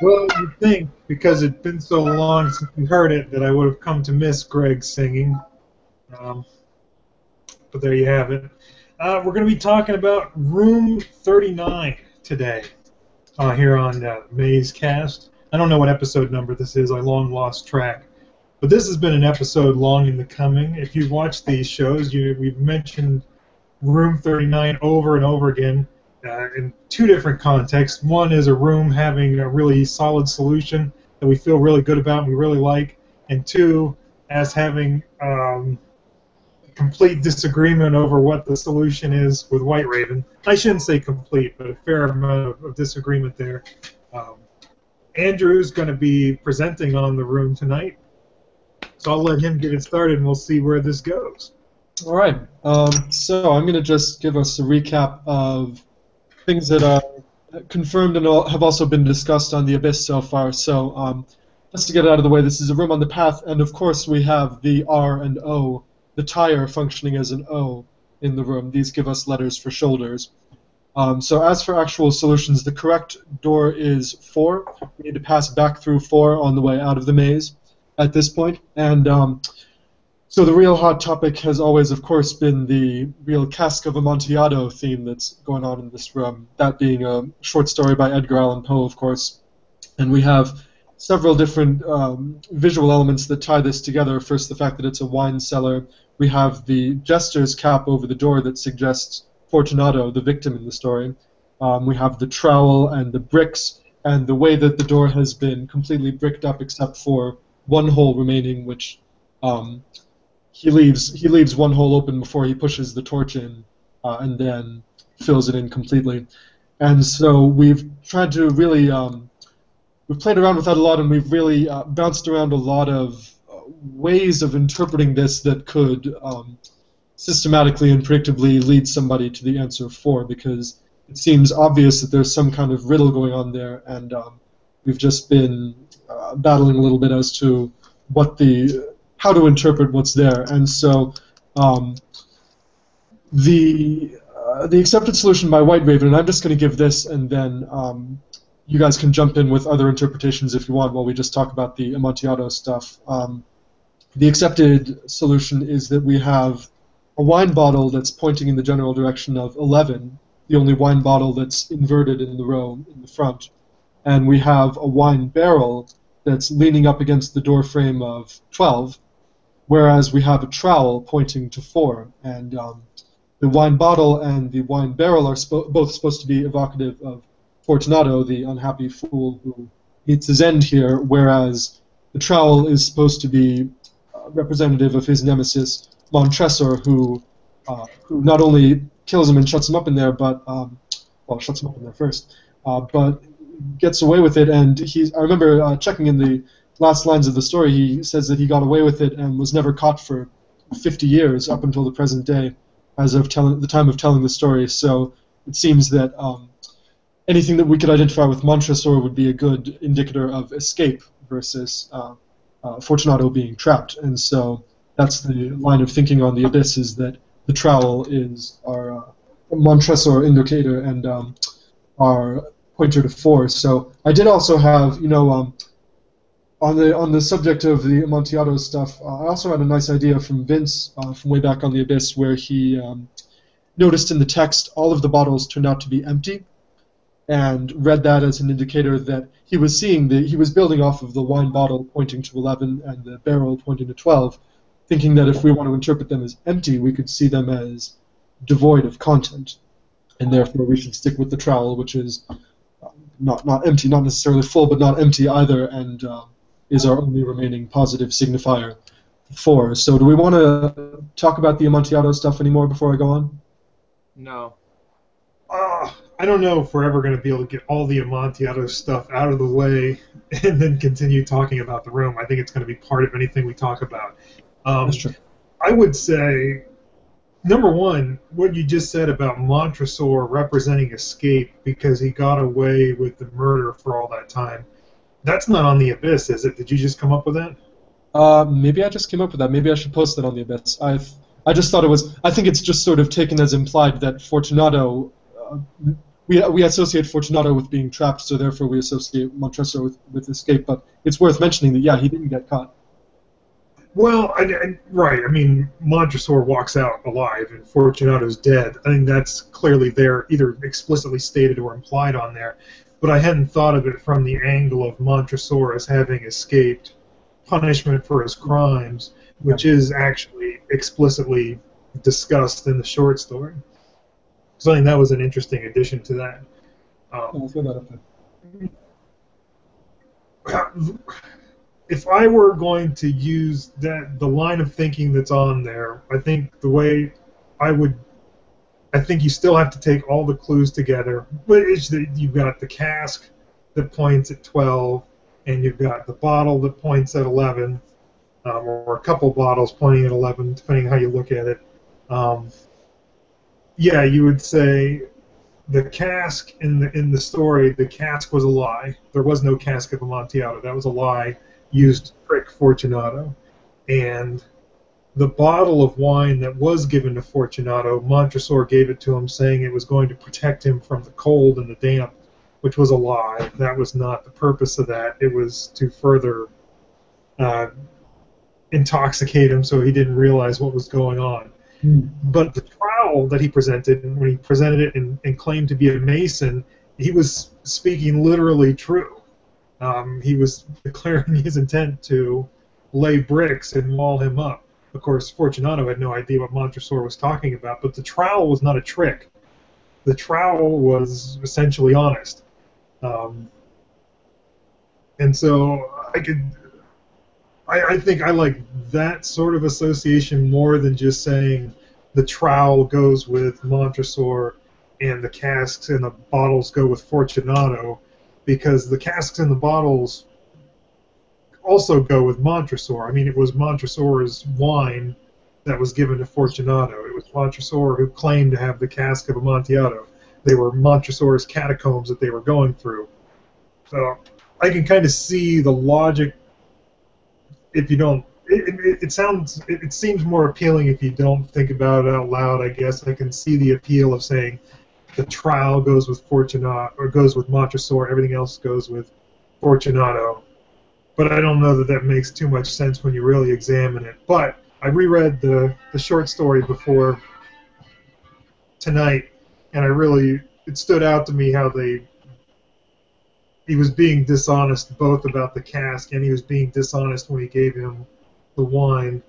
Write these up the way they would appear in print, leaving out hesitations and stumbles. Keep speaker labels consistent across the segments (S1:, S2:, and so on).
S1: Well, you'd think, because it'd been so long since we heard it, that I would have come to miss Greg singing. But there you have it. We're going to be talking about Room 39 today here on Mazecast. I don't know what episode number this is. I long lost track. But this has been an episode long in the coming. If you've watched these shows, we've mentioned Room 39 over and over again in two different contexts. One is a room having a really solid solution that we feel really good about and we really like. And two, as having complete disagreement over what the solution is with White Raven. I shouldn't say complete, but a fair amount of disagreement there. Andrew's going to be presenting on the room tonight, so I'll let him get it started and we'll see where this goes.
S2: All right, so I'm going to just give us a recap of things that are confirmed and have also been discussed on the Abyss so far. So just to get it out of the way, this is a room on the path, and of course we have the R and O, the tire functioning as an O in the room. These give us letters for shoulders. So as for actual solutions, the correct door is 4. We need to pass back through 4 on the way out of the maze at this point. And so the real hot topic has always, of course, been the real Cask of Amontillado theme that's going on in this room, that being a short story by Edgar Allan Poe, of course. And we have several different visual elements that tie this together. First, the fact that it's a wine cellar. We have the jester's cap over the door that suggests Fortunato, the victim in the story. We have the trowel and the bricks, and the way that the door has been completely bricked up except for one hole remaining, which he leaves one hole open before he pushes the torch in, and then fills it in completely. And so we've tried to really we've played around with that a lot, and we've really bounced around a lot of ways of interpreting this that could systematically and predictably lead somebody to the answer 4, because it seems obvious that there's some kind of riddle going on there, and we've just been battling a little bit as to how to interpret what's there. And so the accepted solution by White Raven, and I'm just going to give this, and then you guys can jump in with other interpretations if you want while we just talk about the Amontillado stuff. The accepted solution is that we have a wine bottle that's pointing in the general direction of 11, the only wine bottle that's inverted in the row in the front. And we have a wine barrel that's leaning up against the door frame of 12, whereas we have a trowel pointing to 4. And the wine bottle and the wine barrel are both supposed to be evocative of Fortunato, the unhappy fool who meets his end here, whereas the trowel is supposed to be representative of his nemesis, Montresor, who not only kills him and shuts him up in there, but shuts him up in there first, but gets away with it. And I remember checking in the last lines of the story. He says that he got away with it and was never caught for 50 years up until the present day, as of the time of telling the story. So it seems that anything that we could identify with Montresor would be a good indicator of escape versus Fortunato being trapped. And so that's the line of thinking on the Abyss, is that the trowel is our Montresor indicator and our pointer to 4. So I did also have, on the subject of the Amontillado stuff, I also had a nice idea from Vince from way back on the Abyss, where he noticed in the text all of the bottles turned out to be empty, and read that as an indicator that he was building off of the wine bottle pointing to 11 and the barrel pointing to 12, thinking that if we want to interpret them as empty, we could see them as devoid of content, and therefore we should stick with the trowel, which is not empty, not necessarily full, but not empty either, and is our only remaining positive signifier 4. So do we want to talk about the Amontillado stuff anymore before I go on?
S3: No.
S1: I don't know if we're ever going to be able to get all the Amontillado stuff out of the way and then continue talking about the room. I think it's going to be part of anything we talk about.
S2: That's true.
S1: I would say, number one, what you just said about Montresor representing escape because he got away with the murder for all that time, that's not on the Abyss, is it? Did you just come up with that?
S2: Maybe I just came up with that. Maybe I should post that on the Abyss. I just thought it was. I think it's just sort of taken as implied that Fortunato. We associate Fortunato with being trapped, so therefore we associate Montresor with escape. But it's worth mentioning that he didn't get caught.
S1: Well, right. I mean, Montresor walks out alive, and Fortunato's dead. I think that's clearly there, either explicitly stated or implied on there. But I hadn't thought of it from the angle of Montresor as having escaped punishment for his crimes, which is actually explicitly discussed in the short story. So I think that was an interesting addition to that.
S2: I'll throw that up there.
S1: If I were going to use the line of thinking that's on there, I think I think you still have to take all the clues together. But it's that you've got the cask that points at 12, and you've got the bottle that points at 11, or a couple bottles pointing at 11, depending on how you look at it. Yeah, you would say the cask in the story, the cask was a lie. There was no cask of Amontillado. That was a lie used to trick Fortunato. And the bottle of wine that was given to Fortunato, Montresor gave it to him saying it was going to protect him from the cold and the damp, which was a lie. That was not the purpose of that. It was to further intoxicate him so he didn't realize what was going on. But the trowel that he presented, when he presented it and claimed to be a Mason, he was speaking literally true. He was declaring his intent to lay bricks and wall him up. Of course, Fortunato had no idea what Montresor was talking about, but the trowel was not a trick. The trowel was essentially honest. And so I think I like that sort of association more than just saying the trowel goes with Montresor and the casks and the bottles go with Fortunato, because the casks and the bottles also go with Montresor. I mean, it was Montresor's wine that was given to Fortunato. It was Montresor who claimed to have the cask of Amontillado. They were Montresor's catacombs that they were going through. So I can kind of see the logic. If you don't, it seems more appealing if you don't think about it out loud. I guess I can see the appeal of saying the trowel goes with Fortunato or goes with Montresor. Everything else goes with Fortunato. But I don't know that that makes too much sense when you really examine it. But I reread the short story before tonight, and it stood out to me how he was being dishonest both about the cask and he was being dishonest when he gave him the wine.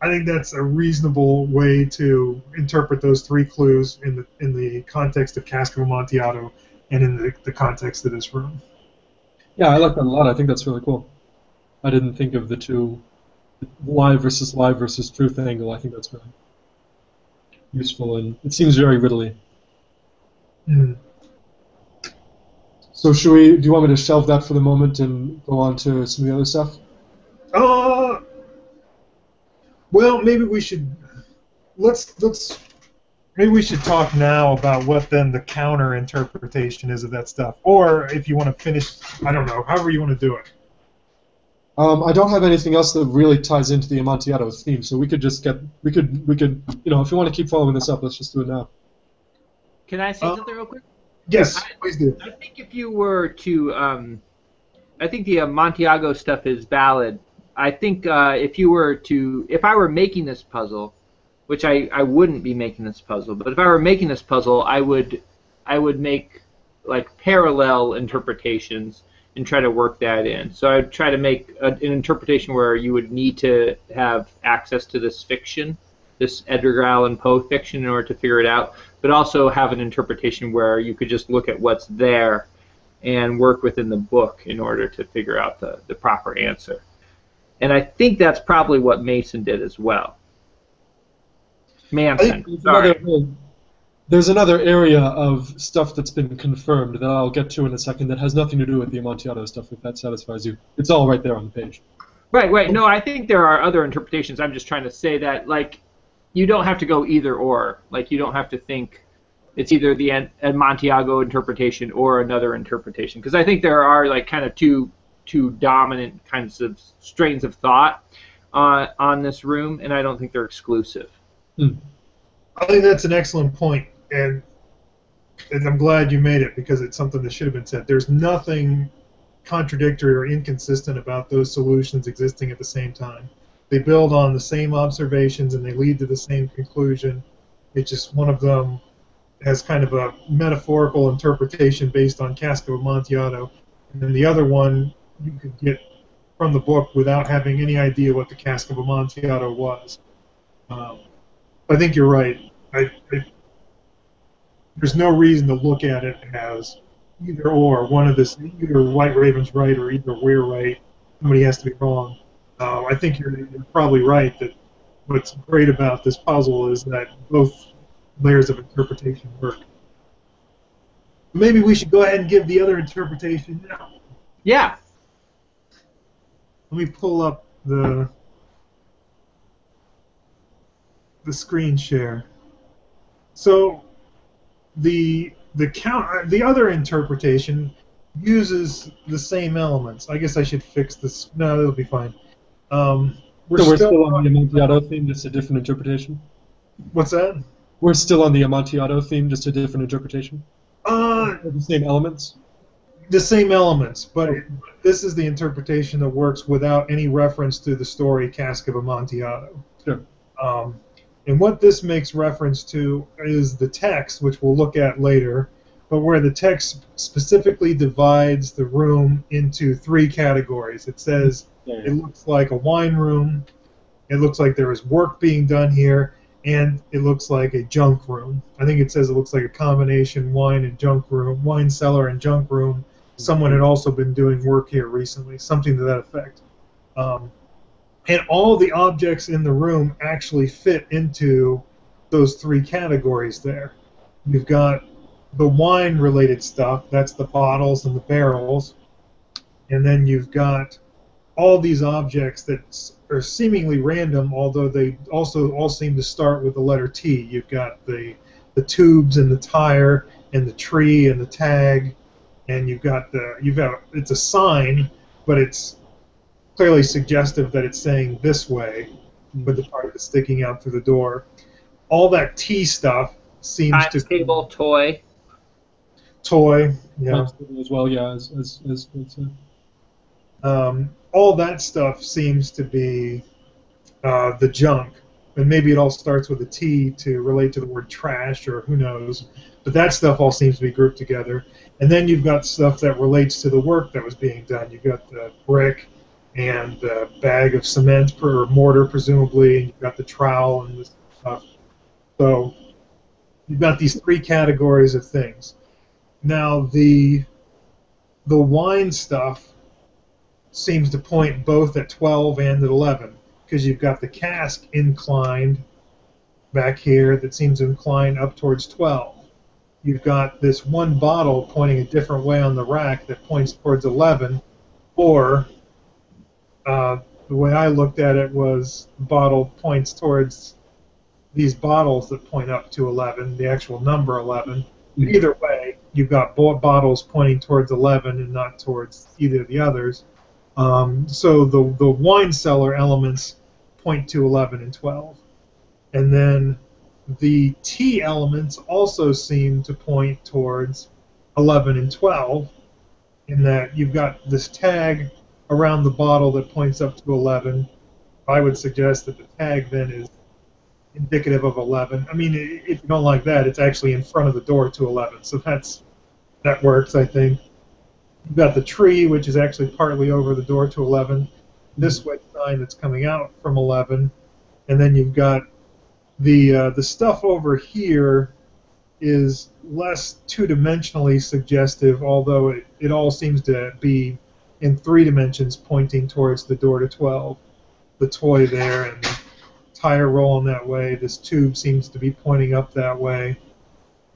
S1: I think that's a reasonable way to interpret those three clues in the context of Cask of Amontillado and in the context of this room.
S2: Yeah, I like that a lot. I think that's really cool. I didn't think of the two lie versus truth angle. I think that's really useful, and it seems very riddly.
S1: Mm.
S2: So do you want me to shelve that for the moment and go on to some of the other stuff?
S1: Well, maybe we should maybe we should talk now about what then the counter interpretation is of that stuff. Or if you want to finish, I don't know, however you want to do it.
S2: I don't have anything else that really ties into the Amontillado theme, so we could just if you want to keep following this up, let's just do it now.
S3: Can I say something real quick?
S1: Yes, please do.
S3: I think if you were to, I think the Amontillado stuff is valid. I think if I were making this puzzle, which I wouldn't be making this puzzle, but if I were making this puzzle, I would make like parallel interpretations and try to work that in. So I'd try to make an interpretation where you would need to have access to this fiction, this Edgar Allan Poe fiction, in order to figure it out, but also have an interpretation where you could just look at what's there and work within the book in order to figure out the proper answer. And I think that's probably what Mason did as well. Manson, sorry.
S2: There's another area of stuff that's been confirmed that I'll get to in a second that has nothing to do with the Amontillado stuff, if that satisfies you. It's all right there on the page.
S3: Right. No, I think there are other interpretations. I'm just trying to say that, like, you don't have to go either or. Like, you don't have to think it's either the Amontillado interpretation or another interpretation. Because I think there are, like, kind of two dominant kinds of strains of thought on this room, and I don't think they're exclusive.
S2: Hmm.
S1: I think that's an excellent point, and I'm glad you made it because it's something that should have been said. There's nothing contradictory or inconsistent about those solutions existing at the same time. They build on the same observations and they lead to the same conclusion. It's just one of them has kind of a metaphorical interpretation based on Cask of Amontillado, and then the other one you could get from the book without having any idea what the Cask of Amontillado was. Um, I think you're right. There's no reason to look at it as either or. One of this, either White Raven's right or either we're right. Somebody has to be wrong. I think you're probably right that what's great about this puzzle is that both layers of interpretation work. Maybe we should go ahead and give the other interpretation now.
S3: Yeah.
S1: Let me pull up the screen share. So the other interpretation uses the same elements. I guess I should fix this. No, it'll be fine.
S2: We're still on the Amontillado theme, just a different interpretation.
S1: What's that?
S2: We're still on the Amontillado theme, just a different interpretation. The same elements.
S1: The same elements, but this is the interpretation that works without any reference to the story Cask of Amontillado.
S2: Sure.
S1: And what this makes reference to is the text, which we'll look at later, but where the text specifically divides the room into three categories. It says it looks like a wine room, it looks like there is work being done here, and it looks like a junk room. I think it says it looks like a combination wine and junk room, wine cellar and junk room. Someone had also been doing work here recently, something to that effect. And all the objects in the room actually fit into those three categories there. You've got the wine-related stuff, that's the bottles and the barrels, and then you've got all these objects that are seemingly random, although they also all seem to start with the letter T. You've got the tubes and the tire and the tree and the tag, and you've got it's a sign, but it's clearly suggestive that it's saying this way, with the part that's sticking out through the door. All that T stuff seems to
S3: table, toy,
S1: yeah,
S2: as well, yeah, as
S1: all that stuff seems to be the junk, and maybe it all starts with a T to relate to the word trash, or who knows. But that stuff all seems to be grouped together. And then you've got stuff that relates to the work that was being done. You've got the brick and the bag of cement or mortar, presumably, and you've got the trowel and this stuff. So you've got these three categories of things. Now the wine stuff seems to point both at 12 and at 11, because you've got the cask inclined back here that seems to incline up towards 12. You've got this one bottle pointing a different way on the rack that points towards 11, or the way I looked at it was the bottle points towards these bottles that point up to 11, the actual number 11. Either way, you've got bottles pointing towards 11 and not towards either of the others. So the wine cellar elements point to 11 and 12. And then the T elements also seem to point towards 11 and 12, in that you've got this tag around the bottle that points up to 11. I would suggest that the tag then is indicative of 11. I mean, if you don't like that, it's actually in front of the door to 11, so that works, I think. You've got the tree, which is actually partly over the door to 11. This wedge sign that's coming out from 11, and then you've got the stuff over here is less two-dimensionally suggestive, although it all seems to be in 3 dimensions pointing towards the door to 12. The toy there and the tire rolling that way. This tube seems to be pointing up that way.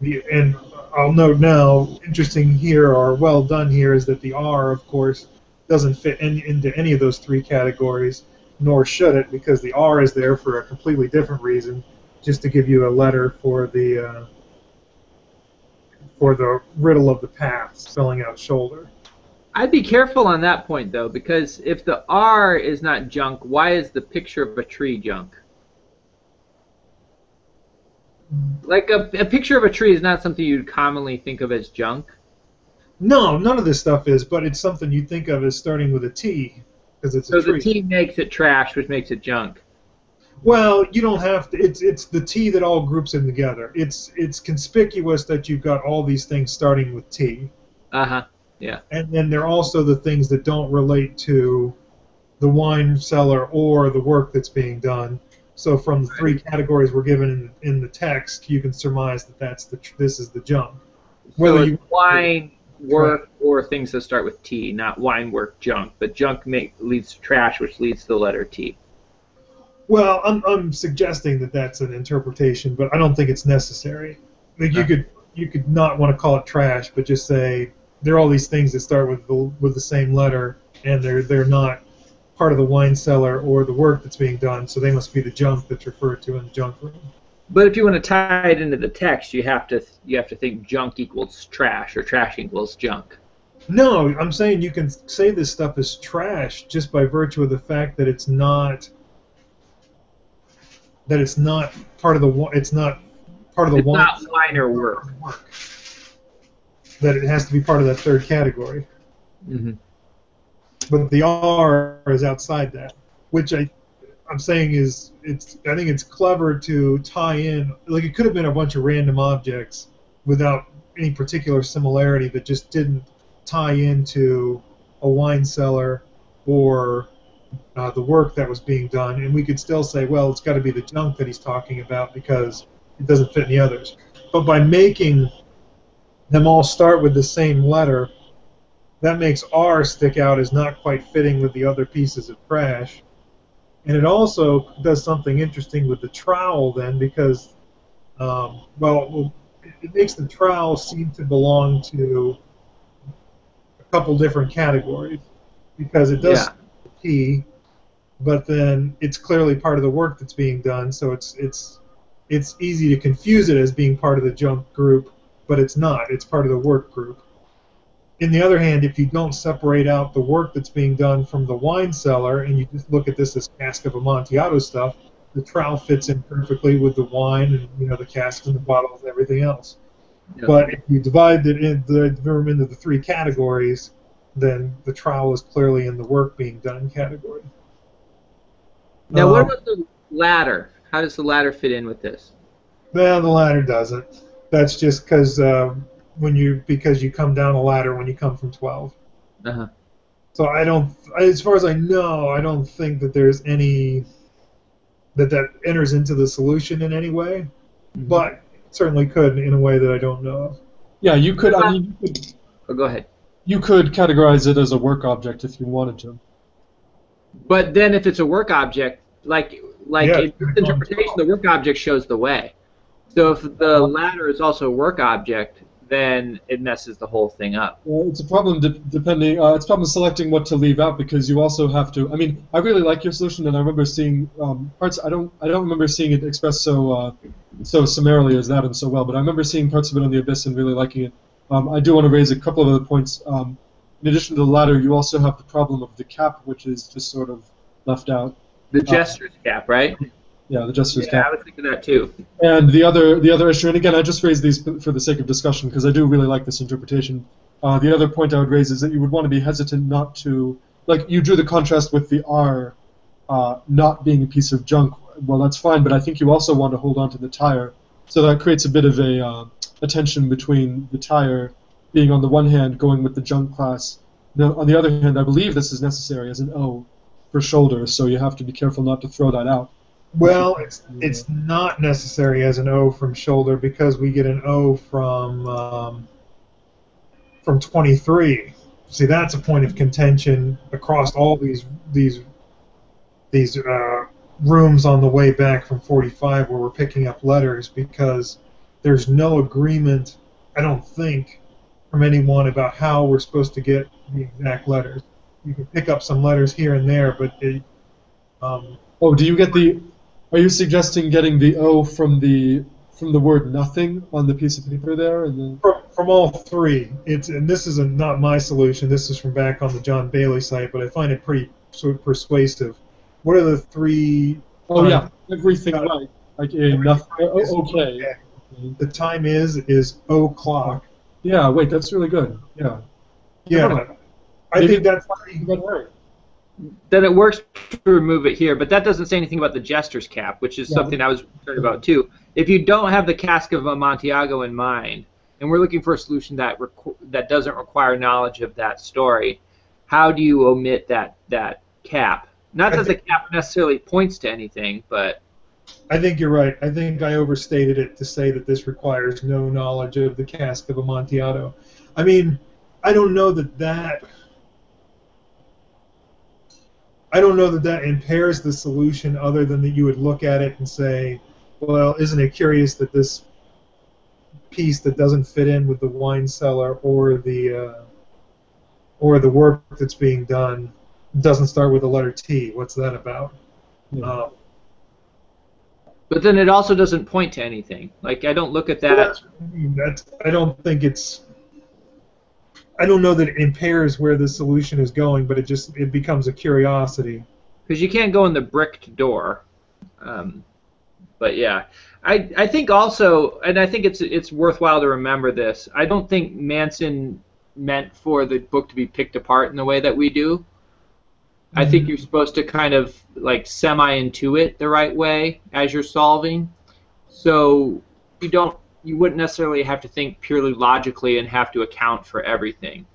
S1: And I'll note now, interesting here, or well done here, is that the R, of course, doesn't fit into any of those 3 categories, nor should it, because the R is there for a completely different reason, just to give you a letter for the riddle of the path, spelling out shoulder.
S3: I'd be careful on that point, though, because if the R is not junk, why is the picture of a tree junk? Like a picture of a tree is not something you'd commonly think of as junk.
S1: No, none of this stuff is, but it's something you think of as starting with a T, because it's a
S3: So the
S1: tree.
S3: T makes it trash, which makes it junk.
S1: Well, you don't have to. It's the T that all groups them together. It's conspicuous that you've got all these things starting with T,
S3: Uh-huh. Yeah.
S1: and then they're also the things that don't relate to the wine cellar or the work that's being done. So from the three categories we're given in the text, you can surmise that this is the junk.
S3: So
S1: Whether
S3: it's
S1: you
S3: wine, work, or things that start with T, not wine, work, junk. But junk leads to trash, which leads to the letter T.
S1: Well, I'm suggesting that that's an interpretation, but I don't think it's necessary. Like you could not want to call it trash, but just say there are all these things that start with the same letter, and they're not part of the wine cellar or the work that's being done, so they must be the junk that's referred to in the junk room.
S3: But if you want to tie it into the text, you have to think junk equals trash or trash equals junk.
S1: No, I'm saying you can say this stuff is trash just by virtue of the fact that it's not part of the
S3: It's
S1: wine.
S3: not wine or work.
S1: That it has to be part of that third category.
S3: Mm-hmm.
S1: But the R is outside that, which I'm saying is I think it's clever to tie in. Like it could have been a bunch of random objects without any particular similarity that just didn't tie into a wine cellar or the work that was being done, and we could still say, well, it's got to be the junk that he's talking about because it doesn't fit any others. But by making them all start with the same letter, that makes R stick out as not quite fitting with the other pieces of trash. And it also does something interesting with the trowel then because, it makes the trowel seem to belong to a couple different categories because it does P, but then it's clearly part of the work that's being done, so it's easy to confuse it as being part of the junk group, but it's not. It's part of the work group. In the other hand, if you don't separate out the work that's being done from the wine cellar and you just look at this as cask of Amontillado stuff, the trowel fits in perfectly with the wine and the cask and the bottles and everything else. Yeah. But if you divide them into the three categories, then the trowel is clearly in the work being done category.
S3: Now, what about the ladder? How does the ladder fit in with this?
S1: Well, the ladder doesn't. That's just because you come down a ladder when you come from 12.
S3: Uh-huh.
S1: So as far as I know, I don't think that there's any that enters into the solution in any way, but it certainly could in a way that I don't know of.
S2: Yeah, you could.
S3: Go ahead.
S2: You could categorize it as a work object if you wanted to.
S3: But then, if it's a work object, like in this interpretation, the work object shows the way. So if the ladder is also a work object, then it messes the whole thing up.
S2: Well, it's a problem depending. It's a problem selecting what to leave out because you also have to. I mean, I really like your solution, and I remember seeing parts. I don't remember seeing it expressed so summarily as that and so well, but I remember seeing parts of it on the Abyss and really liking it. I do want to raise a couple of other points. In addition to the ladder, you also have the problem of the cap, which is just sort of left out.
S3: The jester's cap, right?
S2: Yeah, the jester's cap.
S3: Yeah, I was thinking that too.
S2: And the other issue, and again, I just raised these for the sake of discussion because I do really like this interpretation. The other point I would raise is that you would want to be hesitant not to, like you drew the contrast with the R not being a piece of junk. Well, that's fine, but I think you also want to hold on to the tire. So that creates a bit of a tension between the tire being on the one hand going with the junk class. Now, on the other hand, I believe this is necessary as an O for shoulder, so you have to be careful not to throw that out.
S1: Well, it's not necessary as an O from shoulder because we get an O from 23. See, that's a point of contention across all these rooms on the way back from 45 where we're picking up letters because there's no agreement, I don't think, from anyone about how we're supposed to get the exact letters. You can pick up some letters here and there, but
S2: do you get the? Are you suggesting getting the O from the word nothing on the piece of paper there? And then...
S1: From all three. And this is not my solution. This is from back on the John Bailey site, but I find it pretty sort of persuasive. What are the three
S2: Oh yeah, everything right. Like enough. Okay.
S1: The time is o'clock.
S2: Yeah. Wait, that's really good. Yeah.
S1: Yeah, I
S2: Maybe
S1: think that's
S2: red herring.
S3: Then it works to remove it here, but that doesn't say anything about the jester's cap, which is
S2: Yeah.
S3: something I was concerned about too. If you don't have the cask of Amontillado in mind, and we're looking for a solution that that doesn't require knowledge of that story, how do you omit that cap? Not that the cap necessarily points to anything, but
S1: I think you're right. I think I overstated it to say that this requires no knowledge of the cask of Amontillado. I mean, I don't know that impairs the solution, other than that you would look at it and say, well, isn't it curious that this piece that doesn't fit in with the wine cellar or the work that's being done doesn't start with the letter T? What's that about?
S2: Yeah.
S3: but then it also doesn't point to anything. Like, I don't look at that.
S1: I don't think it's. I don't know that it impairs where the solution is going, but it becomes a curiosity.
S3: Because you can't go in the bricked door. But yeah, I think also, and I think it's worthwhile to remember this. I don't think Manson meant for the book to be picked apart in the way that we do. I think you're supposed to kind of like semi-intuit the right way as you're solving. So you wouldn't necessarily have to think purely logically and have to account for everything.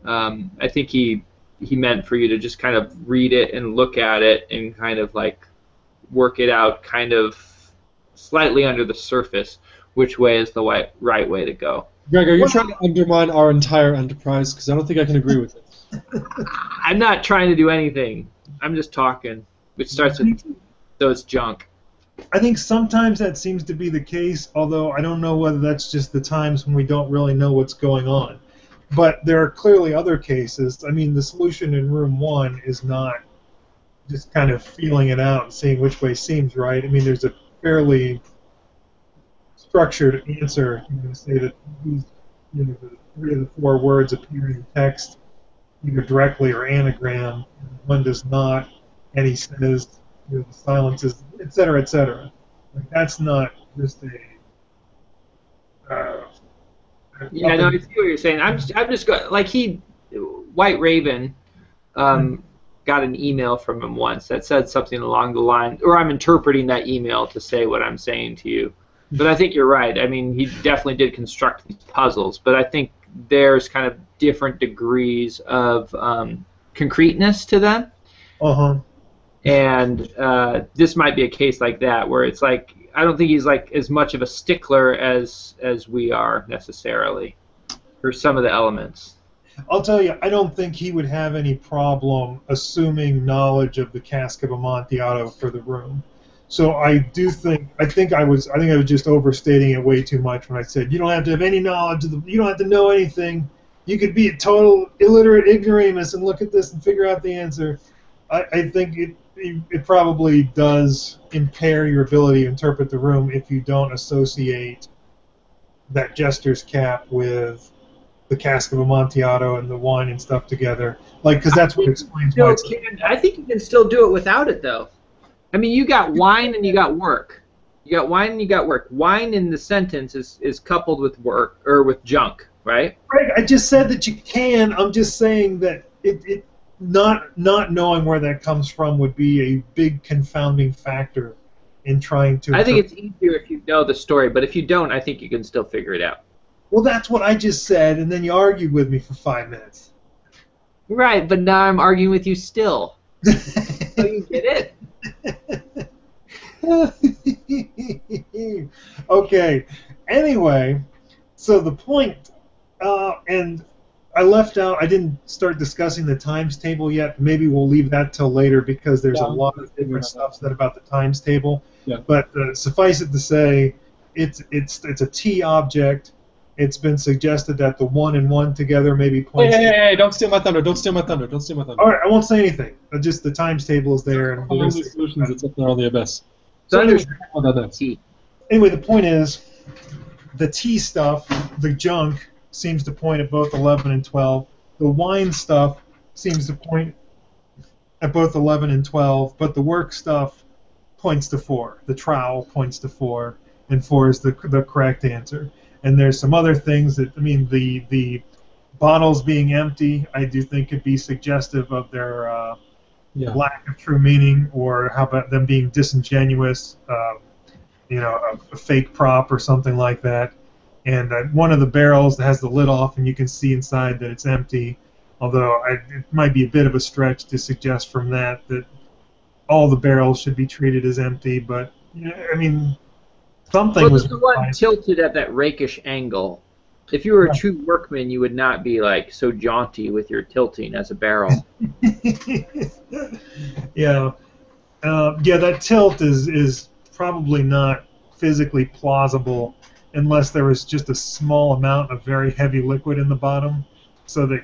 S3: I think he meant for you to just kind of read it and look at it and kind of like work it out kind of slightly under the surface, which way is the right way to go.
S2: Greg, are you trying to undermine our entire enterprise? Because I don't think I can agree with it.
S3: I'm not trying to do anything. I'm just talking, which starts with so it's junk.
S1: I think sometimes that seems to be the case, although I don't know whether that's just the times when we don't really know what's going on. But there are clearly other cases. I mean, the solution in room 1 is not just kind of feeling it out and seeing which way seems right. I mean, there's a fairly structured answer. You can say that the 3 of the 4 words appear in text either directly or anagram, and one does not, and he says the silence is, et cetera, et cetera. Like, that's not just a.
S3: Yeah, no, I see what you're saying. I'm just like White Raven, got an email from him once that said something along the line, or I'm interpreting that email to say what I'm saying to you. But I think you're right. I mean, he definitely did construct these puzzles, but I think there's kind of different degrees of concreteness to them.
S1: Uh-huh.
S3: And this might be a case like that, where it's like, I don't think he's like as much of a stickler as we are necessarily for some of the elements.
S1: I'll tell you, I don't think he would have any problem assuming knowledge of the cask of Amontillado for the room. So I think I was just overstating it way too much when I said you don't have to have any knowledge you don't have to know anything. You could be a total illiterate ignoramus and look at this and figure out the answer. I think it probably does impair your ability to interpret the room if you don't associate that jester's cap with the cask of Amontillado and the wine and stuff together. Like, because that's what explains why it's...
S3: I think you can still do it without it, though. I mean, you got wine and you got work. You got wine and you got work. Wine in the sentence is coupled with work, or with junk, right?
S1: Right. I just said that you can. I'm just saying that it not knowing where that comes from would be a big confounding factor in trying to...
S3: I think it's easier if you know the story, but if you don't, I think you can still figure it out.
S1: Well, that's what I just said, and then you argued with me for 5 minutes.
S3: Right, but now I'm arguing with you still. So you get
S1: it. Okay. Anyway, so the point, and I left out, I didn't start discussing the times table yet. Maybe we'll leave that till later because there's a lot of different stuff said about the times table.
S2: Yeah.
S1: But suffice it to say, it's a T object. It's been suggested that the 1 and 1 together maybe points...
S2: Hey, don't steal my thunder, don't steal my thunder, don't steal my thunder.
S1: All right, I won't say anything. Just the times table is there. And
S2: the solutions, it's up there on the abyss.
S3: So
S1: anyway, the point is, the T stuff, the junk, seems to point at both 11 and 12. The wine stuff seems to point at both 11 and 12, but the work stuff points to 4. The trowel points to 4, and 4 is the correct answer. And there's some other things that, I mean, the bottles being empty, I do think could be suggestive of their lack of true meaning, or how about them being disingenuous, a fake prop or something like that. And one of the barrels that has the lid off, and you can see inside that it's empty, although it might be a bit of a stretch to suggest from that all the barrels should be treated as empty, but, I mean, something was...
S3: the one tilted at that rakish angle. If you were a true workman, you would not be like so jaunty with your tilting as a barrel.
S1: Yeah. That tilt is probably not physically plausible unless there was just a small amount of very heavy liquid in the bottom, so that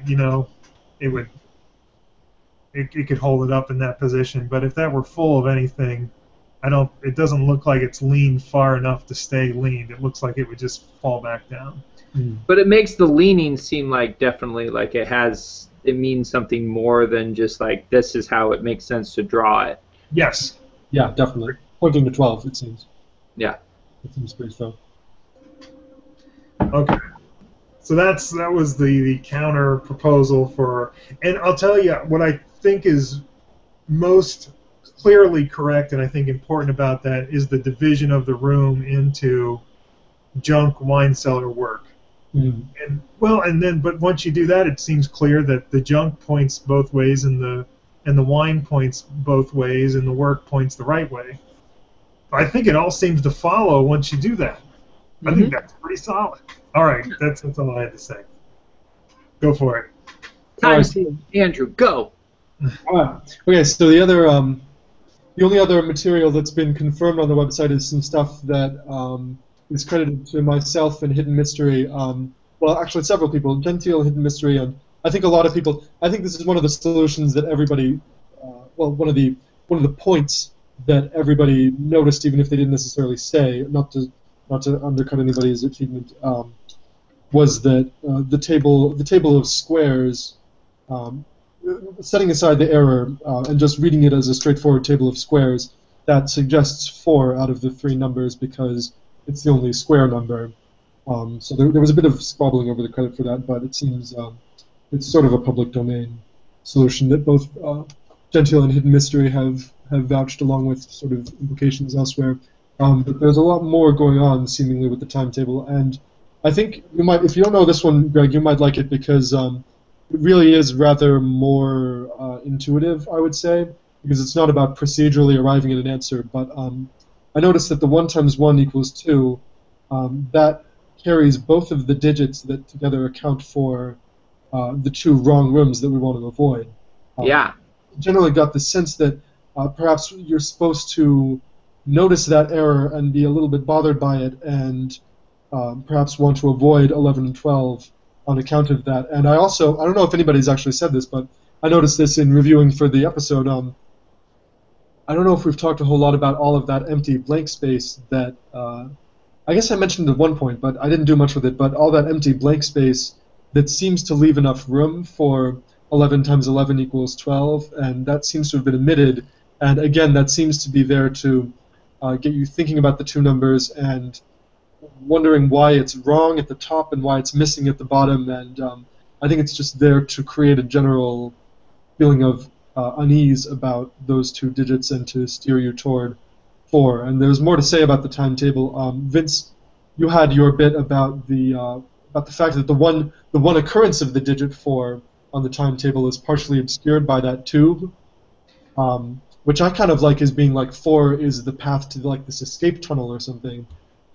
S1: it could hold it up in that position. But if that were full of anything, it doesn't look like it's leaned far enough to stay leaned. It looks like it would just fall back down.
S3: But it makes the leaning seem like definitely like it means something more than just like this is how it makes sense to draw it.
S1: Yes.
S2: Yeah, definitely. Pointing to 12, it seems.
S3: Yeah.
S2: It seems pretty so.
S1: Okay. So that was the counter proposal for, and I'll tell you what I think is most clearly correct and I think important about that is the division of the room into junk wine cellar work. But once you do that, it seems clear that the junk points both ways and the wine points both ways and the work points the right way. I think it all seems to follow once you do that. I think that's pretty solid. All right, that's all I had to say. Go for it.
S3: Time to Andrew, go.
S2: All right. Okay, so the only other material that's been confirmed on the website is some stuff that is credited to myself and Hidden Mystery. Well, actually, several people, Gentile, Hidden Mystery, and I think a lot of people. I think this is one of the solutions that everybody, one of the points that everybody noticed, even if they didn't necessarily say, not to undercut anybody's achievement, was that the table of squares, setting aside the error and just reading it as a straightforward table of squares, that suggests 4 out of the 3 numbers because it's the only square number. So there was a bit of squabbling over the credit for that, but it seems it's sort of a public domain solution that both Gentile and Hidden Mystery have vouched, along with sort of implications elsewhere. But there's a lot more going on, seemingly, with the timetable, and I think you might, if you don't know this one, Greg, you might like it because it really is rather more intuitive, I would say, because it's not about procedurally arriving at an answer, but I noticed that the 1 times 1 equals 2, that carries both of the digits that together account for the 2 wrong rooms that we want to avoid.
S3: Yeah.
S2: Generally got the sense that perhaps you're supposed to notice that error and be a little bit bothered by it and perhaps want to avoid 11 and 12 on account of that. And I don't know if anybody's actually said this, but I noticed this in reviewing for the episode. I don't know if we've talked a whole lot about all of that empty blank space that I guess I mentioned at one point, but I didn't do much with it, but all that empty blank space that seems to leave enough room for 11 times 11 equals 12, and that seems to have been omitted. And again, that seems to be there to get you thinking about the 2 numbers and wondering why it's wrong at the top and why it's missing at the bottom. And I think it's just there to create a general feeling of unease about those 2 digits and to steer you toward 4. And there's more to say about the timetable. Vince, you had your bit about the fact that the one occurrence of the digit 4 on the timetable is partially obscured by that tube, which I kind of like as being like 4 is the path to like this escape tunnel or something.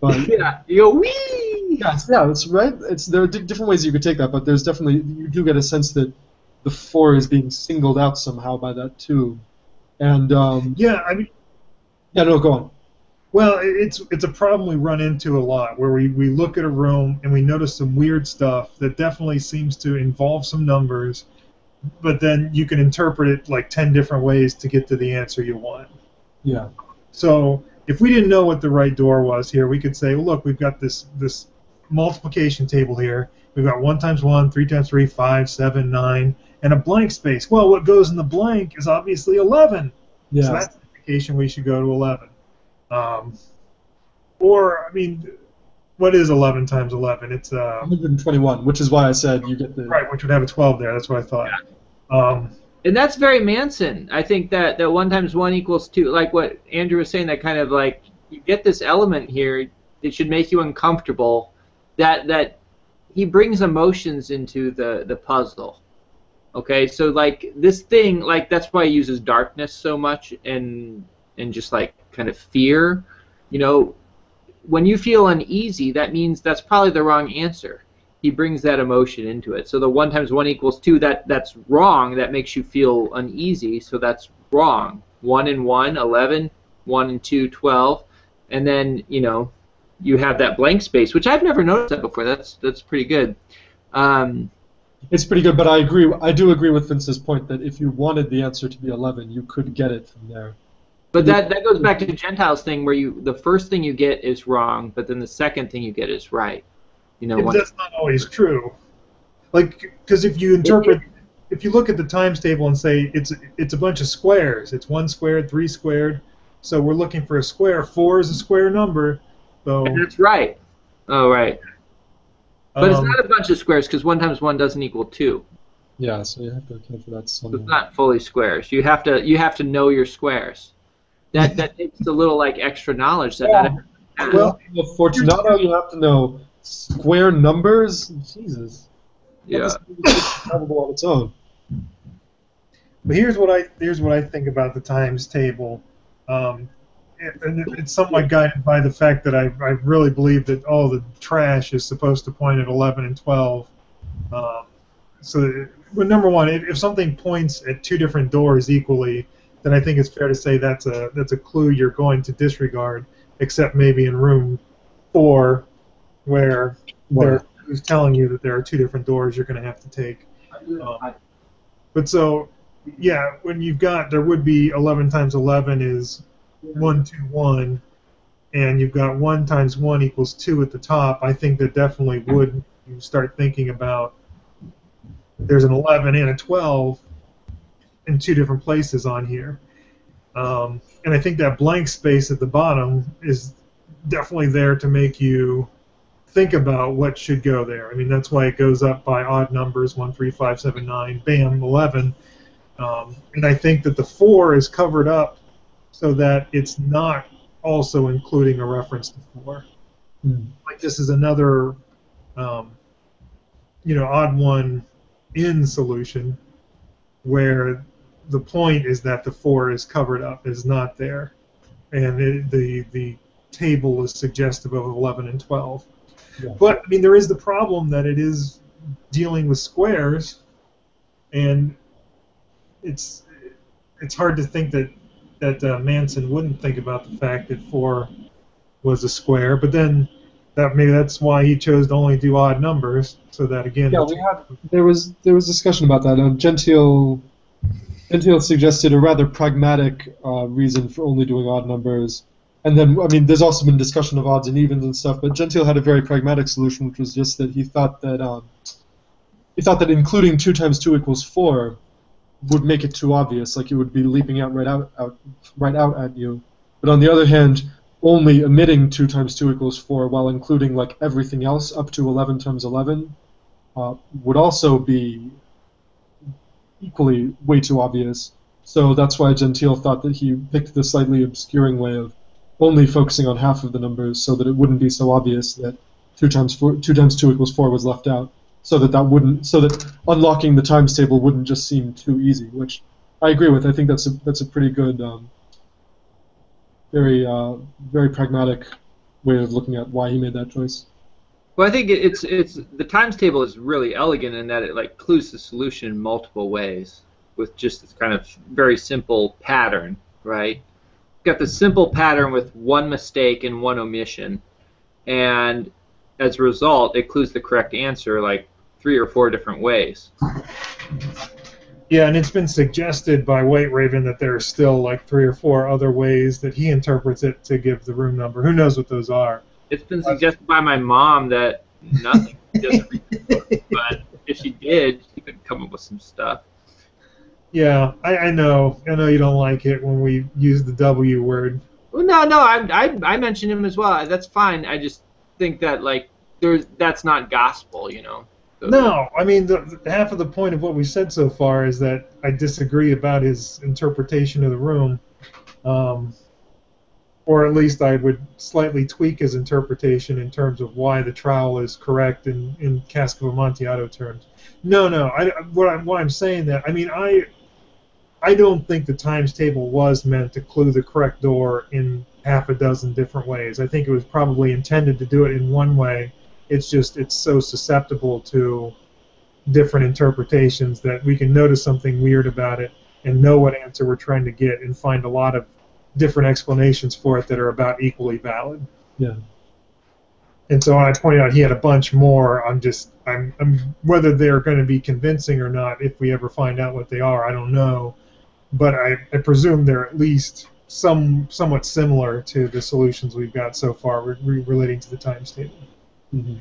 S2: But
S3: yeah, you go wee.
S2: Yeah, that's right. There are different ways you could take that, but there's definitely, you do get a sense that the 4 is being singled out somehow by that tube. And
S1: yeah, I mean.
S2: Yeah, no, go on.
S1: Well, it's a problem we run into a lot, where we look at a room and we notice some weird stuff that definitely seems to involve some numbers, but then you can interpret it like 10 different ways to get to the answer you want.
S2: Yeah.
S1: So if we didn't know what the right door was here, we could say, well, look, we've got this multiplication table here. We've got 1 times 1, 3 times 3, 5, 7, 9, and a blank space. Well, what goes in the blank is obviously 11.
S2: Yeah.
S1: So that's classification, we should go to 11. Or, I mean, what is 11 times 11? It's
S2: 121, which is why I said you get the...
S1: Right, which would have a 12 there. That's what I thought.
S3: Yeah. And that's very Manson. I think that 1 times 1 equals 2, like what Andrew was saying, that kind of like, you get this element here that should make you uncomfortable, that he brings emotions into the puzzle. Okay, so like this thing, like that's why he uses darkness so much and just like kind of fear. You know, when you feel uneasy, that means that's probably the wrong answer. He brings that emotion into it. So the 1 times 1 equals 2, that's wrong. That makes you feel uneasy, so that's wrong. 1 and 1, 11. 1 and 2, 12. And then, you know, you have that blank space, which I've never noticed that before. That's pretty good.
S2: It's pretty good, but I do agree with Vince's point that if you wanted the answer to be 11, you could get it from there.
S3: But that goes back to the Gentiles thing, where the first thing you get is wrong, but then the second thing you get is right. You know,
S1: that's not always true. Like, because if you look at the times table and say it's a bunch of squares, it's 1 squared, 3 squared, so we're looking for a square. 4 is a square number, so.
S3: And that's right. Oh, right. But it's not a bunch of squares because 1 times 1 doesn't equal 2.
S2: Yeah, so you have to account for that somewhere.
S3: It's not fully squares. You have to know your squares. That takes a little like extra knowledge that not everyone has.
S2: Well, Fortunato, you have to know square numbers. Jesus.
S3: Yeah.
S2: It's on its own.
S1: But here's what I think about the times table. And it's somewhat guided by the fact that I really believe that all the trash is supposed to point at 11 and 12. Well, number one, if something points at 2 different doors equally, then I think it's fair to say that's a clue you're going to disregard, except maybe in room 4, where who's telling you that there are 2 different doors you're going to have to take. But so, yeah, when there would be 11 times 11 is 1, 2, 1, and you've got 1 times 1 equals 2 at the top. I think that definitely would you start thinking about there's an 11 and a 12 in 2 different places on here. And I think that blank space at the bottom is definitely there to make you think about what should go there. I mean, that's why it goes up by odd numbers, 1, 3, 5, 7, 9, bam, 11. And I think that the 4 is covered up so that it's not also including a reference to 4. Like this is another, odd one in solution where the point is that the 4 is covered up, is not there, and the table is suggestive of 11 and 12. Yeah. But I mean, there is the problem that it is dealing with squares, and it's hard to think that Manson wouldn't think about the fact that 4 was a square, but then maybe that's why he chose to only do odd numbers, so that again.
S2: Yeah, there was discussion about that. Gentile suggested a rather pragmatic reason for only doing odd numbers, and then I mean, there's also been discussion of odds and evens and stuff. But Gentile had a very pragmatic solution, which was just that he thought that including 2 times 2 equals 4 would make it too obvious, like it would be leaping out right out at you. But on the other hand, only omitting 2 times 2 equals 4 while including like everything else up to 11 times 11 would also be equally way too obvious. So that's why Gentile thought that he picked the slightly obscuring way of only focusing on half of the numbers so that it wouldn't be so obvious that 2 times 2 equals 4 was left out, so that unlocking the times table wouldn't just seem too easy, which I agree with. I think that's a pretty good very pragmatic way of looking at why he made that choice.
S3: Well, I think it's the times table is really elegant in that it like clues the solution in multiple ways with just this kind of very simple pattern, right? You've got the simple pattern with 1 mistake and 1 omission, and as a result, it clues the correct answer like 3 or 4 different ways.
S1: Yeah, and it's been suggested by White Raven that there are still like 3 or 4 other ways that he interprets it to give the room number. Who knows what those are?
S3: It's been suggested by my mom that nothing. Just but if she did, she could come up with some stuff.
S1: Yeah, I know. I know you don't like it when we use the W word.
S3: Well, no, I mentioned him as well. That's fine. I just think that like that's not gospel, you know. So,
S1: No, I mean, half of the point of what we said so far is that I disagree about his interpretation of the room, um, or at least I would slightly tweak his interpretation in terms of why the trowel is correct in Cask of Amontillado terms. No, no, what I'm saying that I mean I don't think the times table was meant to clue the correct door in half a dozen different ways. I think it was probably intended to do it in one way. It's just it's so susceptible to different interpretations that we can notice something weird about it and know what answer we're trying to get and find a lot of different explanations for it that are about equally valid.
S2: Yeah.
S1: And so I pointed out he had a bunch more. I'm whether they're going to be convincing or not. If we ever find out what they are, I don't know. But I presume they're at least somewhat similar to the solutions we've got so far relating to the times table.
S2: Mm-hmm.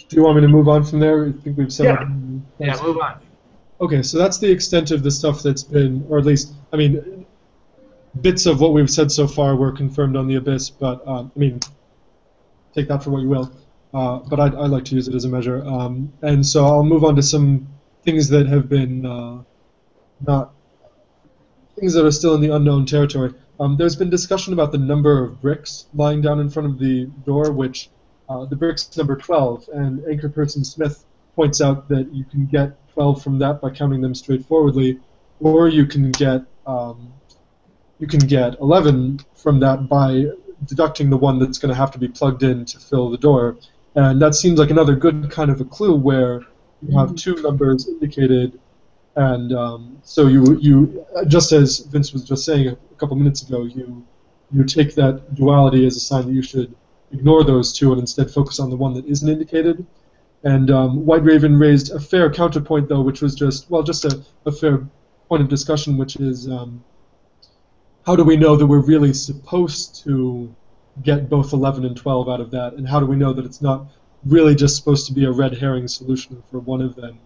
S2: Do you want me to move on from there? I think we've said
S1: Yeah.
S3: yeah, move on.
S2: Okay, so that's the extent of the stuff that's been, or at least, I mean, bits of what we've said so far were confirmed on the Abyss, but, I mean, take that for what you will. But I like to use it as a measure. And so I'll move on to some things that have been not, things that are still in the unknown territory. There's been discussion about the number of bricks lying down in front of the door, which the brick's number 12, and anchor person Smith points out that you can get 12 from that by counting them straightforwardly, or you can get 11 from that by deducting the one that's going to have to be plugged in to fill the door. And that seems like another good kind of a clue where you have two numbers indicated, and so you just as Vince was just saying a couple minutes ago, you take that duality as a sign that you should ignore those two and instead focus on the one that isn't indicated. And White Raven raised a fair counterpoint, though, which was just a fair point of discussion, which is how do we know that we're really supposed to get both 11 and 12 out of that, and how do we know that it's not really just supposed to be a red herring solution for one of them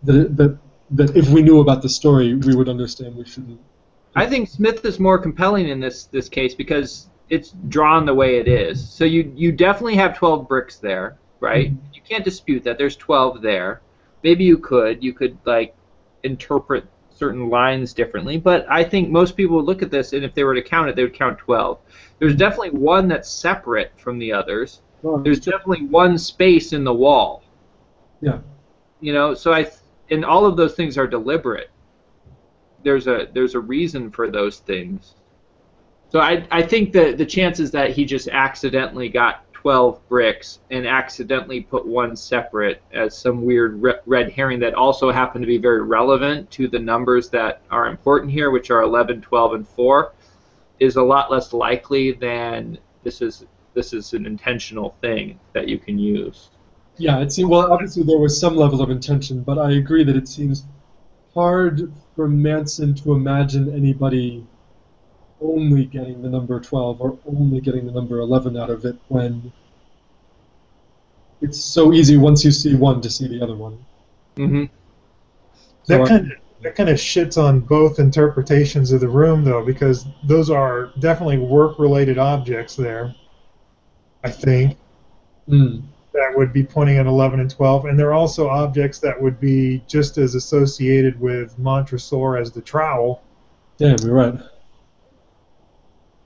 S2: that if we knew about the story, we would understand we shouldn't.
S3: I think Smith is more compelling in this case because it's drawn the way it is. So you definitely have 12 bricks there, right?
S2: Mm-hmm.
S3: You can't dispute that. There's 12 there. Maybe you could like interpret certain lines differently, but I think most people would look at this and if they were to count it, they would count 12. There's definitely one that's separate from the others. There's definitely one space in the wall.
S2: Yeah.
S3: You know, so and all of those things are deliberate. There's a reason for those things. So I think that the chances that he just accidentally got 12 bricks and accidentally put one separate as some weird red herring that also happened to be very relevant to the numbers that are important here, which are 11, 12, and 4, is a lot less likely than this is an intentional thing that you can use.
S2: Yeah, it seems, well, obviously there was some level of intention, but I agree that it seems hard for Manson to imagine anybody only getting the number 12 or only getting the number 11 out of it when it's so easy once you see one to see the other one.
S3: Mm-hmm.
S1: That kind of shits on both interpretations of the room, though, because those are definitely work-related objects there, I think. That would be pointing at 11 and 12, and they're also objects that would be just as associated with Montresor as the trowel.
S2: Yeah, you're right.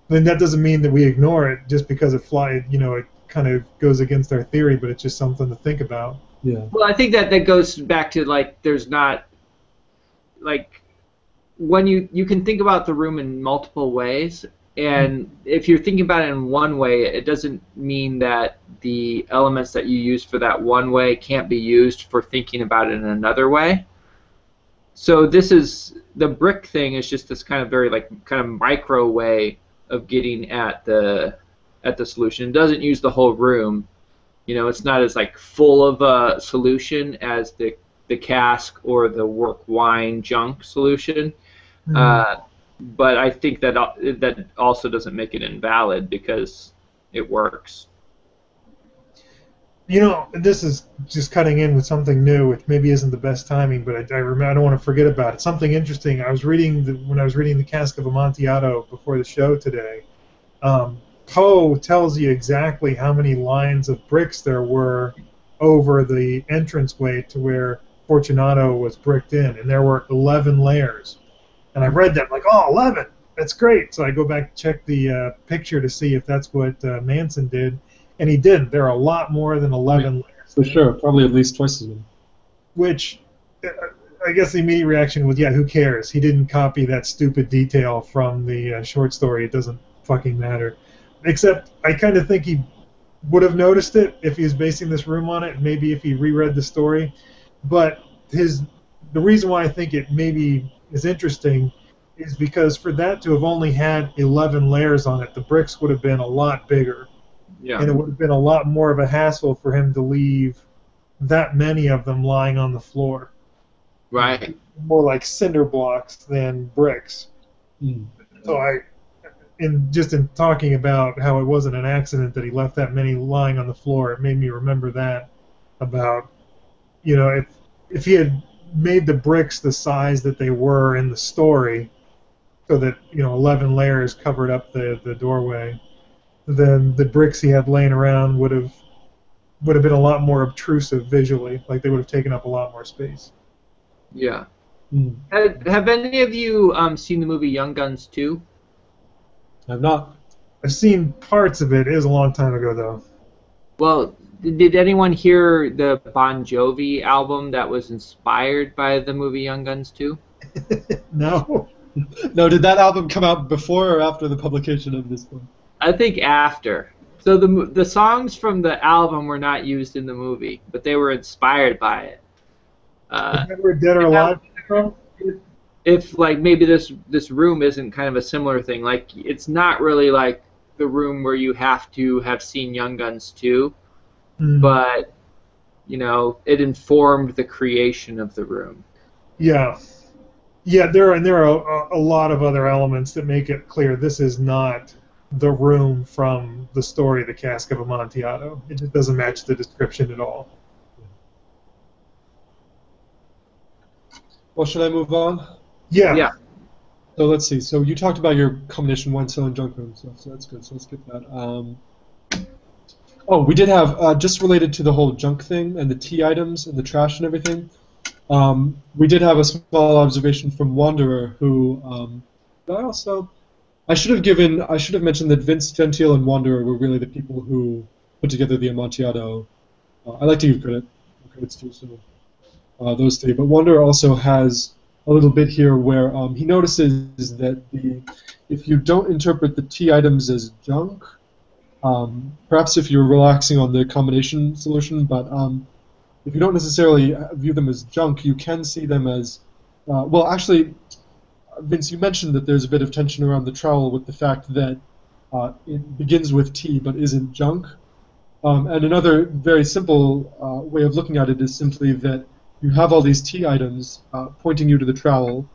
S1: Then that doesn't mean that we ignore it just because it it kind of goes against our theory, but it's just something to think about.
S2: Yeah.
S3: Well, I think that goes back to like there's not like when you can think about the room in multiple ways. And if you're thinking about it in one way, it doesn't mean that the elements that you use for that one way can't be used for thinking about it in another way. So the brick thing is just this kind of very kind of micro way of getting at the solution. It doesn't use the whole room. You know, it's not as full of a solution as the cask or the work wine junk solution. But I think that also doesn't make it invalid because it works.
S1: You know, this is just cutting in with something new, which maybe isn't the best timing, but I don't want to forget about it. Something interesting. When I was reading the Cask of Amontillado before the show today. Poe tells you exactly how many lines of bricks there were over the entranceway to where Fortunato was bricked in, and there were 11 layers. And I read that, I'm like, oh, 11, that's great. So I go back and check the picture to see if that's what Manson did, and he didn't. There are a lot more than 11 layers.
S2: For sure, probably at least twice as many.
S1: Which, I guess the immediate reaction was, yeah, who cares? He didn't copy that stupid detail from the short story. It doesn't fucking matter. Except, I kind of think he would have noticed it if he was basing this room on it, maybe if he reread the story. But the reason why I think it maybe is interesting is because for that to have only had 11 layers on it, the bricks would have been a lot bigger.
S3: Yeah.
S1: And it would have been a lot more of a hassle for him to leave that many of them lying on the floor.
S3: Right.
S1: More like cinder blocks than bricks.
S2: Mm.
S1: So in talking about how it wasn't an accident that he left that many lying on the floor, it made me remember that about, if he had made the bricks the size that they were in the story, so that 11 layers covered up the doorway, then the bricks he had laying around would have been a lot more obtrusive visually, like they would have taken up a lot more space.
S3: Yeah.
S2: Mm.
S3: Have any of you seen the movie Young Guns 2?
S2: I've not.
S1: I've seen parts of it. It was a long time ago, though.
S3: Well, did anyone hear the Bon Jovi album that was inspired by the movie Young Guns 2?
S1: No.
S2: No, did that album come out before or after the publication of this one?
S3: I think after. So the songs from the album were not used in the movie, but they were inspired by it.
S1: Is that where Dead or Alive from?
S3: If like maybe this room isn't kind of a similar thing, like it's not really like the room where you have to have seen Young Guns 2, but it informed the creation of the room.
S1: Yeah. There are a lot of other elements that make it clear this is not the room from the story, The Cask of Amontillado. It just doesn't match the description at all.
S2: Well, should I move on?
S1: Yeah.
S2: So let's see. So you talked about your combination wine cellar and junk room stuff, so that's good. So let's skip that. We did have, just related to the whole junk thing and the tea items and the trash and everything, we did have a small observation from Wanderer who, I should have mentioned that Vince Gentile and Wanderer were really the people who put together the Amontillado. I like to give credits to, so those three. But Wanderer also has a little bit here where he notices that if you don't interpret the tea items as junk, perhaps if you're relaxing on the combination solution, but if you don't necessarily view them as junk, you can see them as, actually, Vince, you mentioned that there's a bit of tension around the trowel with the fact that it begins with tea but isn't junk. And another very simple way of looking at it is simply that you have all these tea items pointing you to the trowel,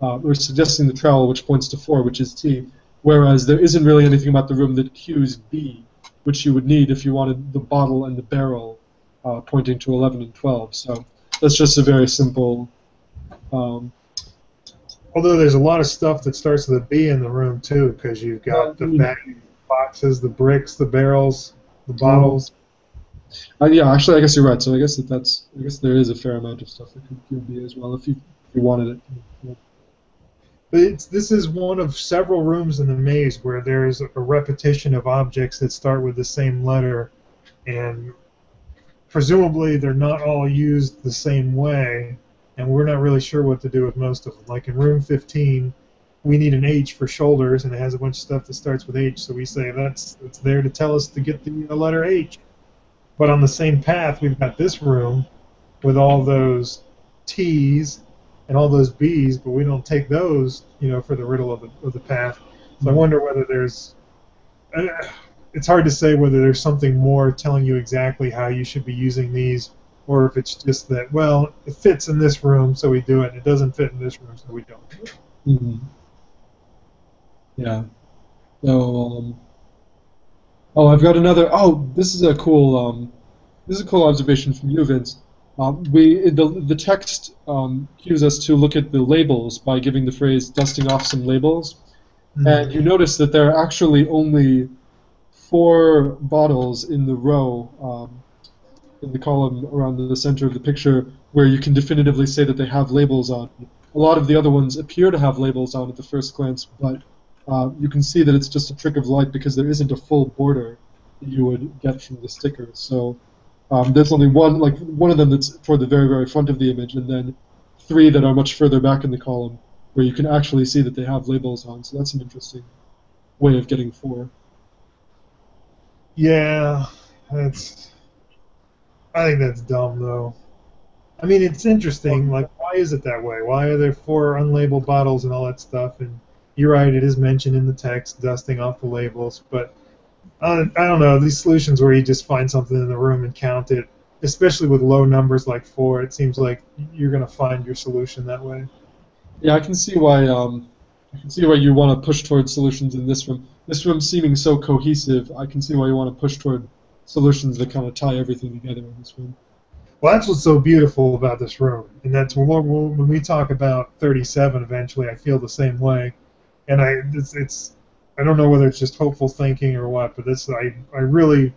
S2: or suggesting the trowel, which points to 4, which is tea, whereas there isn't really anything about the room that cues B, which you would need if you wanted the bottle and the barrel pointing to 11 and 12. So that's just a very simple...
S1: Although there's a lot of stuff that starts with a B in the room, too, because you've got the bag boxes, the bricks, the barrels, the bottles.
S2: Actually, I guess you're right. So I guess there is a fair amount of stuff that could cue B as well if you wanted it. Yeah.
S1: But this is one of several rooms in the maze where there's a repetition of objects that start with the same letter, and presumably they're not all used the same way, and we're not really sure what to do with most of them. Like in room 15, we need an H for shoulders, and it has a bunch of stuff that starts with H, so we say that's there to tell us to get the letter H. But on the same path, we've got this room with all those T's and all those B's, but we don't take those, for the riddle of the path. So I wonder whether there's... it's hard to say whether there's something more telling you exactly how you should be using these, or if it's just that, well, it fits in this room, so we do it, and it doesn't fit in this room, so we don't.
S2: Mm-hmm. Yeah. So, I've got another... this is a cool... This is a cool observation from you, Vince. The text cues us to look at the labels by giving the phrase "dusting off some labels," and you notice that there are actually only 4 bottles in the row in the column around the center of the picture where you can definitively say that they have labels on. A lot of the other ones appear to have labels on at the first glance, but you can see that it's just a trick of light because there isn't a full border that you would get from the sticker. So there's only one of them that's toward the very, very front of the image, and then 3 that are much further back in the column where you can actually see that they have labels on. So that's an interesting way of getting 4.
S1: Yeah, I think that's dumb, though. I mean, it's interesting. Like, why is it that way? Why are there 4 unlabeled bottles and all that stuff? And you're right, it is mentioned in the text, dusting off the labels. But I don't know, these solutions where you just find something in the room and count it, especially with low numbers like 4, it seems like you're going to find your solution that way.
S2: Yeah, I can see why. I can see why you want to push toward solutions in this room. This room seeming so cohesive, I can see why you want to push toward solutions that kind of tie everything together in this room.
S1: Well, that's what's so beautiful about this room, and that's when we talk about 37 eventually, I feel the same way. And I don't know whether it's just hopeful thinking or what, but I really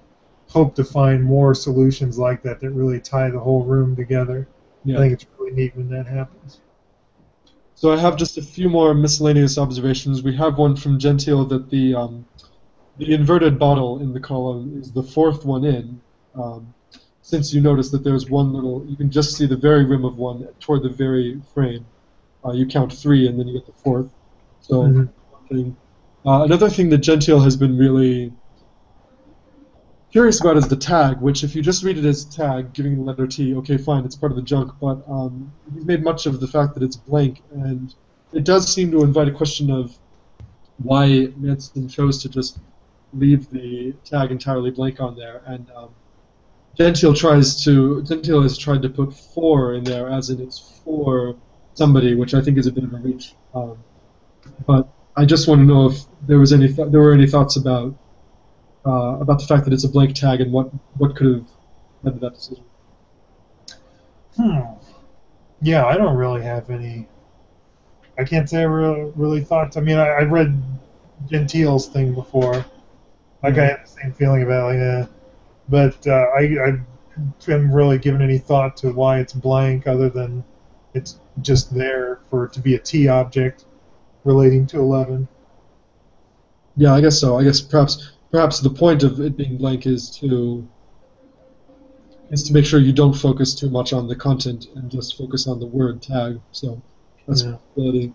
S1: hope to find more solutions like that that really tie the whole room together.
S2: Yeah.
S1: I think it's really neat when that happens.
S2: So I have just a few more miscellaneous observations. We have one from Gentile that the inverted bottle in the column is the 4th one in. Since you notice that there's one little, you can just see the very rim of one toward the very frame. You count 3 and then you get the 4th. So one thing. Another thing that Gentile has been really curious about is the tag, which if you just read it as tag, giving the letter T, okay, fine, it's part of the junk, but he's made much of the fact that it's blank, and it does seem to invite a question of why Manson chose to just leave the tag entirely blank on there, and Gentile has tried to put 4 in there, as in it's for somebody, which I think is a bit of a reach. But I just want to know if there were any thoughts about the fact that it's a blank tag and what could have led to that decision.
S1: Yeah, I don't really have any. I can't say I really thought. I mean, I read Gentile's thing before. Like I had the same feeling about it, yeah. But I haven't really given any thought to why it's blank, other than it's just there for it to be a T object relating to 11.
S2: Yeah, I guess so. I guess perhaps the point of it being blank is to make sure you don't focus too much on the content and just focus on the word tag. So that's a possibility.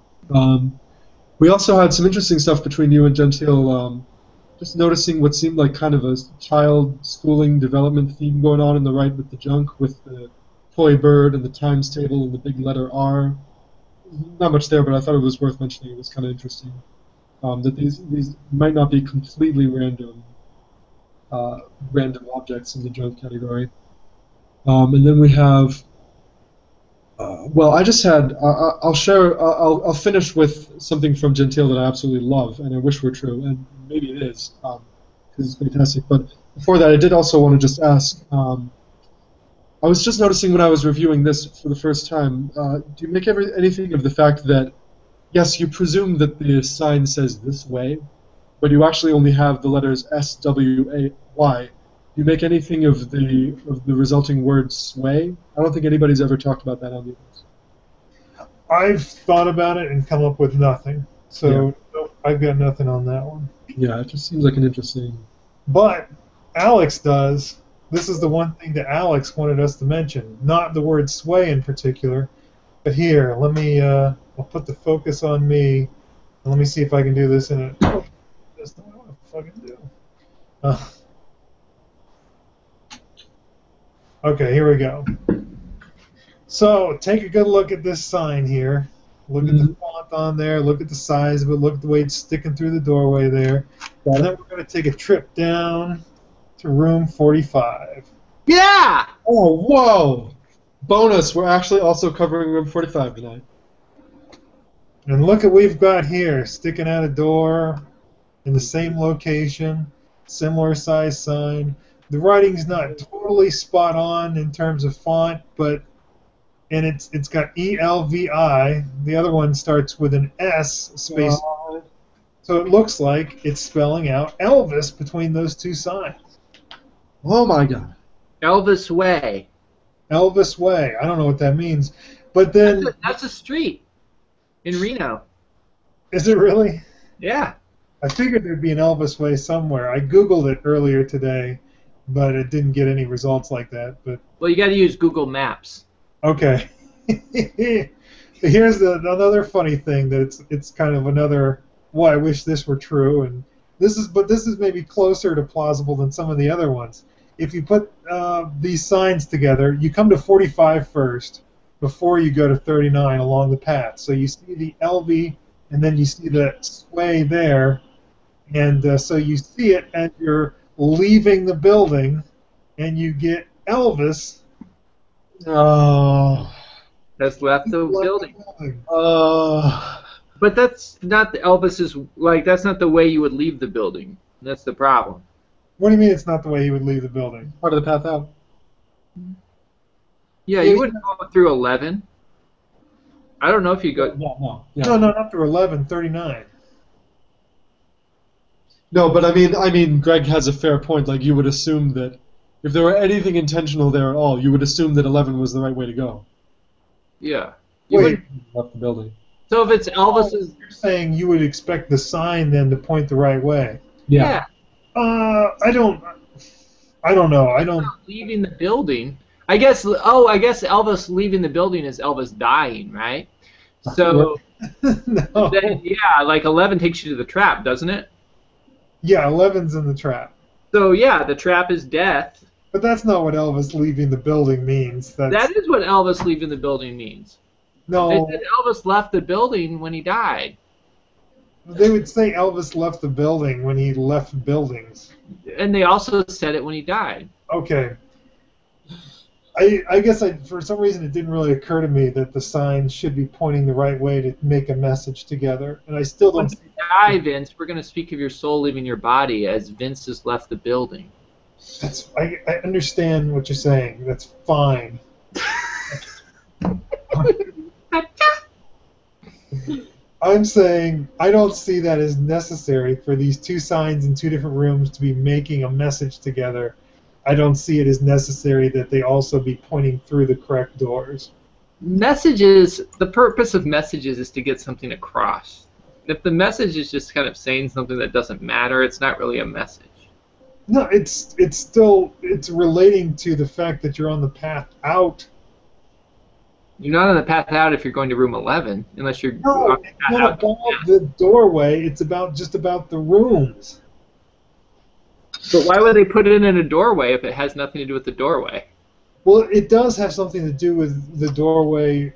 S2: We also had some interesting stuff between you and Gentile. Just noticing what seemed like kind of a child schooling development theme going on the right with the junk, with the toy bird and the times table and the big letter R. Not much there, but I thought it was worth mentioning. It was kind of interesting. That these might not be completely random objects in the junk category. And then we have. I'll finish with something from Gentile that I absolutely love, and I wish were true, and maybe it is, because it's fantastic. But before that, I did also want to just ask. I was just noticing when I was reviewing this for the first time. Do you make anything of the fact that, yes, you presume that the sign says this way, but you actually only have the letters S, W, A, Y. Do you make anything of the resulting word sway? I don't think anybody's ever talked about that on the list.
S1: I've thought about it and come up with nothing. So nope, I've got nothing on that one.
S2: Yeah, it just seems like an interesting.
S1: But Alex does. This is the one thing that Alex wanted us to mention. Not the word sway in particular, but here, let me. I'll put the focus on me, and let me see if I can do this in a. Oh, that's not what I want to fucking do. Okay, here we go. So take a good look at this sign here. Look at the font on there. Look at the size of it. Look at the way it's sticking through the doorway there. And then we're going to take a trip down to room 45.
S3: Yeah!
S2: Oh, whoa! Bonus, we're actually also covering room 45 tonight.
S1: And look at what we've got here, sticking out a door in the same location, similar size sign. The writing's not totally spot on in terms of font, and it's got ELVI. The other one starts with an S space. So it looks like it's spelling out Elvis between those two signs.
S2: Oh my God.
S3: Elvis Way.
S1: Elvis Way. I don't know what that means. But then...
S3: That's a street in Reno.
S1: Is it really?
S3: Yeah.
S1: I figured there'd be an Elvis Way somewhere. I Googled it earlier today, but it didn't get any results like that. But
S3: well, you got to use Google Maps.
S1: Okay. Here's another funny thing that it's kind of another... Well, I wish this were true, and this is maybe closer to plausible than some of the other ones. If you put these signs together, you come to 45 first before you go to 39 along the path. So you see the LV, and then you see the sway there, and so you see it, and you're leaving the building, and you get Elvis.
S2: Oh.
S3: That's left the building. But that's not Elvis's, like, that's not the way you would leave the building. That's the problem.
S1: What do you mean it's not the way he would leave the building?
S2: Part of the path out.
S3: Yeah, you wouldn't go through 11. I don't know if you go...
S2: No,
S1: no, not through 11, 39.
S2: No, but I mean, Greg has a fair point. Like, you would assume that if there were anything intentional there at all, you would assume that 11 was the right way to go.
S3: Yeah.
S1: Wait.
S2: Left the building.
S3: So if it's Elvis's...
S1: You're saying you would expect the sign then to point the right way.
S3: Yeah.
S1: I don't know. I don't...
S3: Leaving the building. I guess Elvis leaving the building is Elvis dying, right? So,
S1: no.
S3: Then, yeah, like 11 takes you to the trap, doesn't it?
S1: Yeah, 11's in the trap.
S3: So, yeah, the trap is death.
S1: But that's not what Elvis leaving the building means.
S3: That is what Elvis leaving the building means.
S1: No.
S3: They said Elvis left the building when he died.
S1: They would say Elvis left the building when he left buildings.
S3: And they also said it when he died.
S1: Okay. I guess for some reason it didn't really occur to me that the sign should be pointing the right way to make a message together. And I still don't...
S3: When you die, Vince, we're going to speak of your soul leaving your body as Vince has left the building.
S1: I understand what you're saying. That's fine. I'm saying I don't see that as necessary for these two signs in two different rooms to be making a message together. I don't see it as necessary that they also be pointing through the correct doors.
S3: Messages, the purpose of messages is to get something across. If the message is just kind of saying something that doesn't matter, it's not really a message.
S1: No, it's relating to the fact that you're on the path out.
S3: You're not on the path out if you're going to room 11, unless you're
S1: No, it's not about the doorway. It's just about the rooms.
S3: But why would they put it in a doorway if it has nothing to do with the doorway?
S1: Well, it does have something to do with the doorway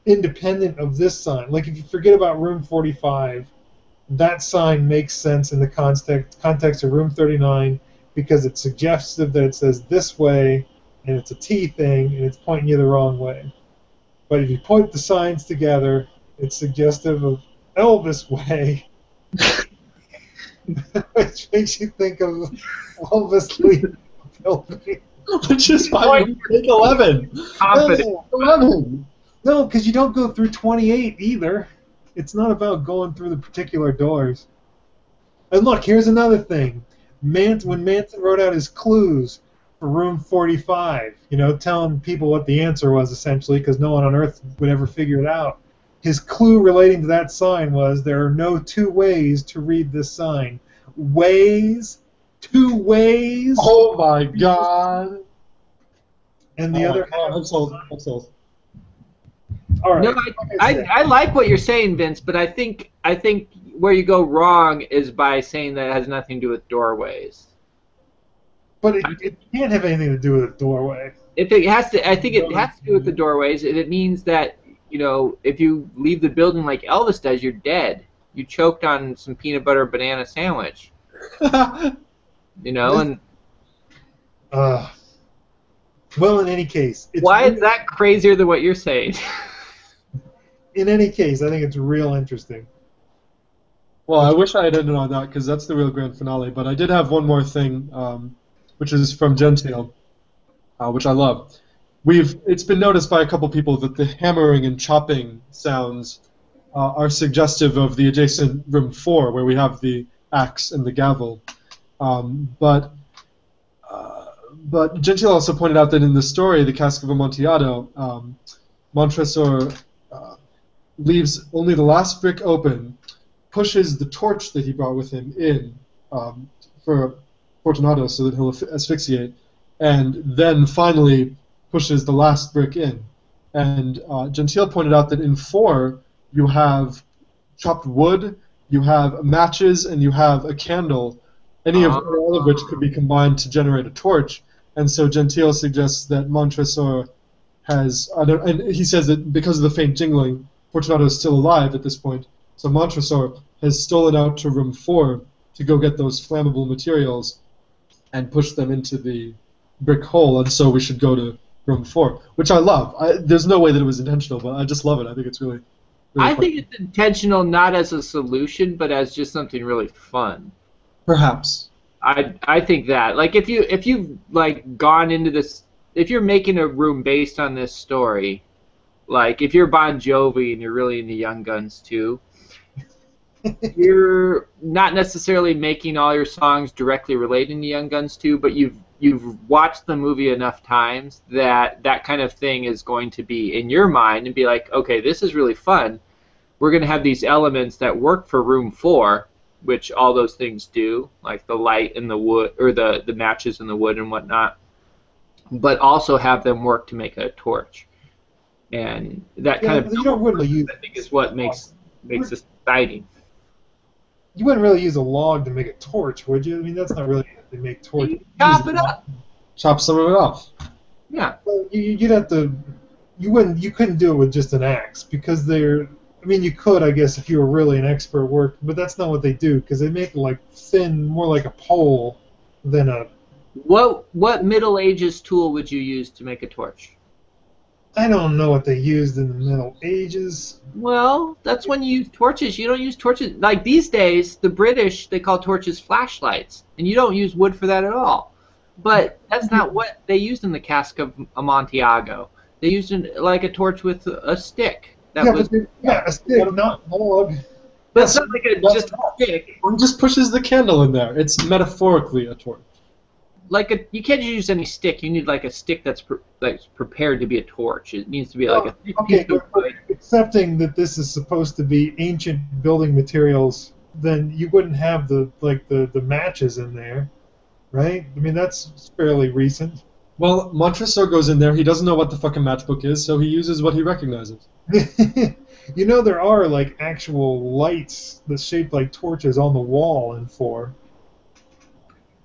S1: independent of this sign. Like, if you forget about room 45, that sign makes sense in the context of room 39 because it's suggestive that it says this way, and it's a T thing, and it's pointing you the wrong way. But if you put the signs together, it's suggestive of Elvis Way, which makes you think of Elvis leaving the building.
S2: Which is why we take 11.
S3: Confident.
S2: 11.
S1: No, because you don't go through 28 either. It's not about going through the particular doors. And look, here's another thing. When Manson wrote out his clues for room 45, telling people what the answer was essentially, because no one on Earth would ever figure it out. His clue relating to that sign was there are no two ways to read this sign. Ways, two ways.
S2: Oh my God!
S1: And the other.
S2: I'm sold.
S1: All right.
S3: No, I like what you're saying, Vince, but I think where you go wrong is by saying that it has nothing to do with doorways.
S1: But it can't have anything to do with a doorway.
S3: If it has to, I think it has to do with the doorways. It means that if you leave the building like Elvis does, you're dead. You choked on some peanut butter banana sandwich. And.
S1: Well, in any case,
S3: why is that crazier than what you're saying?
S1: In any case, I think it's real interesting.
S2: Well, I wish I had ended on that because that's the real grand finale. But I did have one more thing which is from Gentile, which I love. It's been noticed by a couple people that the hammering and chopping sounds are suggestive of the adjacent room 4, where we have the axe and the gavel. But Gentile also pointed out that in the story, The Cask of Amontillado, Montresor leaves only the last brick open, pushes the torch that he brought with him in for Fortunato so that he'll asphyxiate, and then finally pushes the last brick in. And Gentile pointed out that in 4, you have chopped wood, you have matches, and you have a candle, all of which could be combined to generate a torch. And so Gentile suggests that Montresor has, and he says that because of the faint jingling, Fortunato is still alive at this point. So Montresor has stolen out to room 4 to go get those flammable materials and push them into the brick hole, and so we should go to room 4, which I love. There's no way that it was intentional, but I just love it. I think it's really
S3: I
S2: fun.
S3: think it's intentional not as a solution, but as just something really fun.
S2: Perhaps.
S3: I think that, like, if you've like gone into this, if you're making a room based on this story, like if you're Bon Jovi and you're really into Young Guns too, you're not necessarily making all your songs directly relating to Young Guns 2, but you've watched the movie enough times that that kind of thing is going to be in your mind and be like, okay, this is really fun. We're going to have these elements that work for room 4, which all those things do, like the light and the wood, or the matches and the wood and whatnot, but also have them work to make a torch. And that kind of,
S1: you don't really use,
S3: I think, is what makes this exciting.
S1: You wouldn't really use a log to make a torch, would you? I mean, that's not really how they make torches.
S3: Chop it up.
S2: Chop some of it off.
S3: Yeah.
S1: Well, you'd have to. You couldn't do it with just an axe because they're. I mean, you could, I guess, if you were really an expert work, but that's not what they do because they make it like thin, more like a pole than a.
S3: What Middle Ages tool would you use to make a torch?
S1: I don't know what they used in the Middle Ages.
S3: Well, that's when you use torches. You don't use torches. Like these days, the British, they call torches flashlights, and you don't use wood for that at all. But that's not what they used in the Cask of Amontillado. They used like a torch with a stick.
S1: A stick, not a log.
S3: But it's not like just a stick.
S2: Or just pushes the candle in there. It's metaphorically a torch.
S3: You can't use any stick. You need like a stick that's prepared to be a torch. It needs to be like a thick piece of wood.
S1: Accepting that this is supposed to be ancient building materials, then you wouldn't have the matches in there, right? I mean, that's fairly recent.
S2: Well, Montresor goes in there. He doesn't know what the fucking matchbook is, so he uses what he recognizes.
S1: You know, there are like actual lights that shaped like torches on the wall in 4.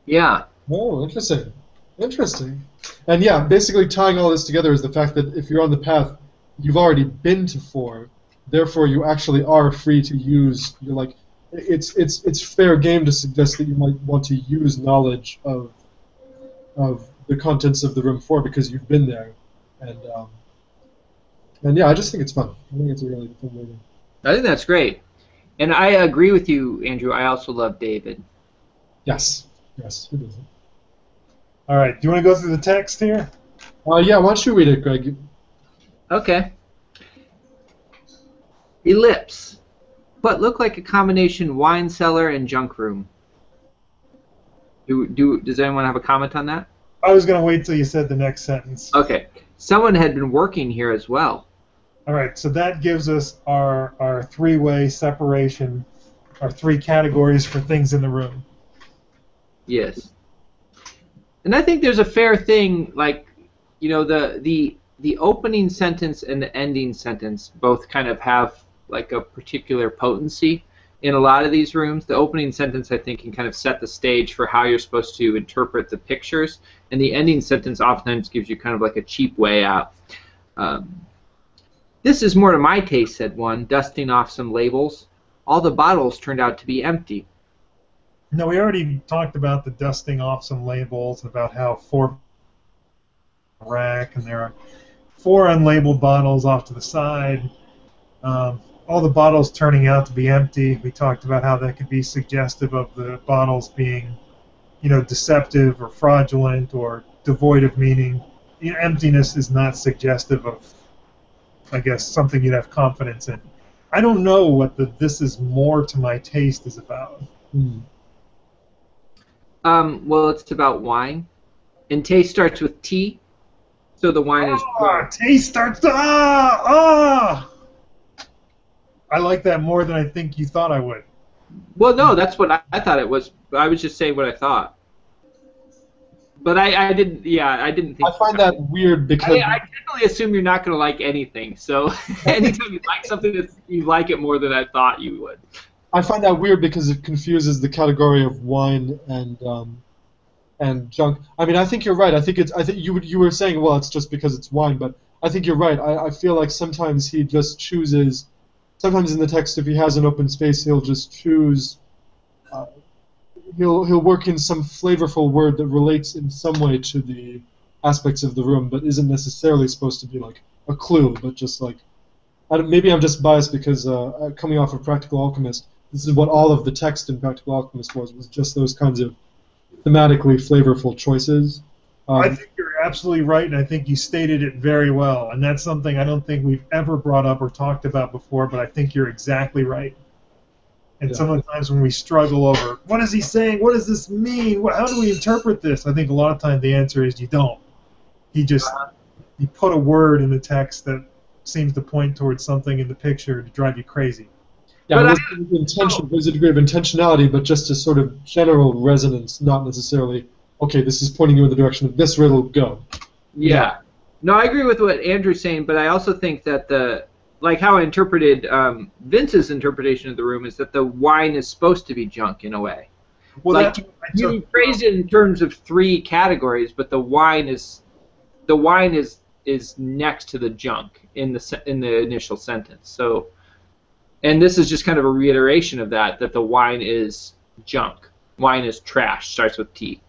S3: Yeah.
S2: Oh, interesting. Interesting. And yeah, basically tying all this together is the fact that if you're on the path, you've already been to 4. Therefore, you actually are free to use. You're like, it's fair game to suggest that you might want to use knowledge of the contents of the room 4 because you've been there, and yeah, I just think it's fun. I think it's a really fun movie.
S3: I think that's great, and I agree with you, Andrew. I also love David.
S2: Yes, who doesn't?
S1: All right, do you want to go through the text here?
S2: Yeah, why don't you read it, Greg?
S3: Okay. Ellipse, but look like a combination wine cellar and junk room. Does anyone have a comment on that?
S1: I was going to wait till you said the next sentence.
S3: Okay. Someone had been working here as well.
S1: All right, so that gives us our three-way separation, our 3 categories for things in the room.
S3: Yes. And I think there's a fair thing, like, you know, the opening sentence and the ending sentence both kind of have like a particular potency in a lot of these rooms. The opening sentence, I think, can kind of set the stage for how you're supposed to interpret the pictures, and the ending sentence oftentimes gives you kind of like a cheap way out. This is more to my taste, said one, dusting off some labels. All the bottles turned out to be empty.
S1: No, we already talked about the dusting off some labels, about how 4 rack, and there are 4 unlabeled bottles off to the side. All the bottles turning out to be empty. We talked about how that could be suggestive of the bottles being, deceptive or fraudulent or devoid of meaning. Emptiness is not suggestive of, I guess, something you'd have confidence in. I don't know what the "this is more to my taste" is about.
S3: Well, it's about wine, and taste starts with T, so the wine is.
S1: Taste starts. Ah! I like that more than I think you thought I would.
S3: Well, no, that's what I thought it was. I was just saying what I thought. But I didn't. Yeah, I didn't think.
S2: I find that weird because
S3: I generally assume you're not going to like anything. So anytime you like something, you like it more than I thought you would.
S2: I find that weird because it confuses the category of wine and junk. I mean, I think you're right. I think you were saying, well, it's just because it's wine, but I think you're right. I feel like sometimes he just chooses. Sometimes in the text, if he has an open space, he'll just choose. He'll work in some flavorful word that relates in some way to the aspects of the room, but isn't necessarily supposed to be like a clue, but just like maybe I'm just biased because coming off of Practical Alchemist, this is what all of the text in Practical Alchemist was just those kinds of thematically flavorful choices.
S1: I think you're absolutely right, and I think you stated it very well, and that's something I don't think we've ever brought up or talked about before, but I think you're exactly right. And some of the times when we struggle over, what is he saying? What does this mean? How do we interpret this? I think a lot of times the answer is you don't. He put a word in the text that seems to point towards something in the picture to drive you crazy.
S2: Yeah, there's a degree of intentionality, but just a sort of general resonance, not necessarily, okay, this is pointing you in the direction of this riddle, go.
S3: Yeah. No, I agree with what Andrew's saying, but I also think that like how I interpreted Vince's interpretation of the room is that the wine is supposed to be junk in a way. Well, like you phrased it in terms of 3 categories, but the wine is next to the junk in the initial sentence. So, and this is just kind of a reiteration of that the wine is junk. Wine is trash. Starts with T.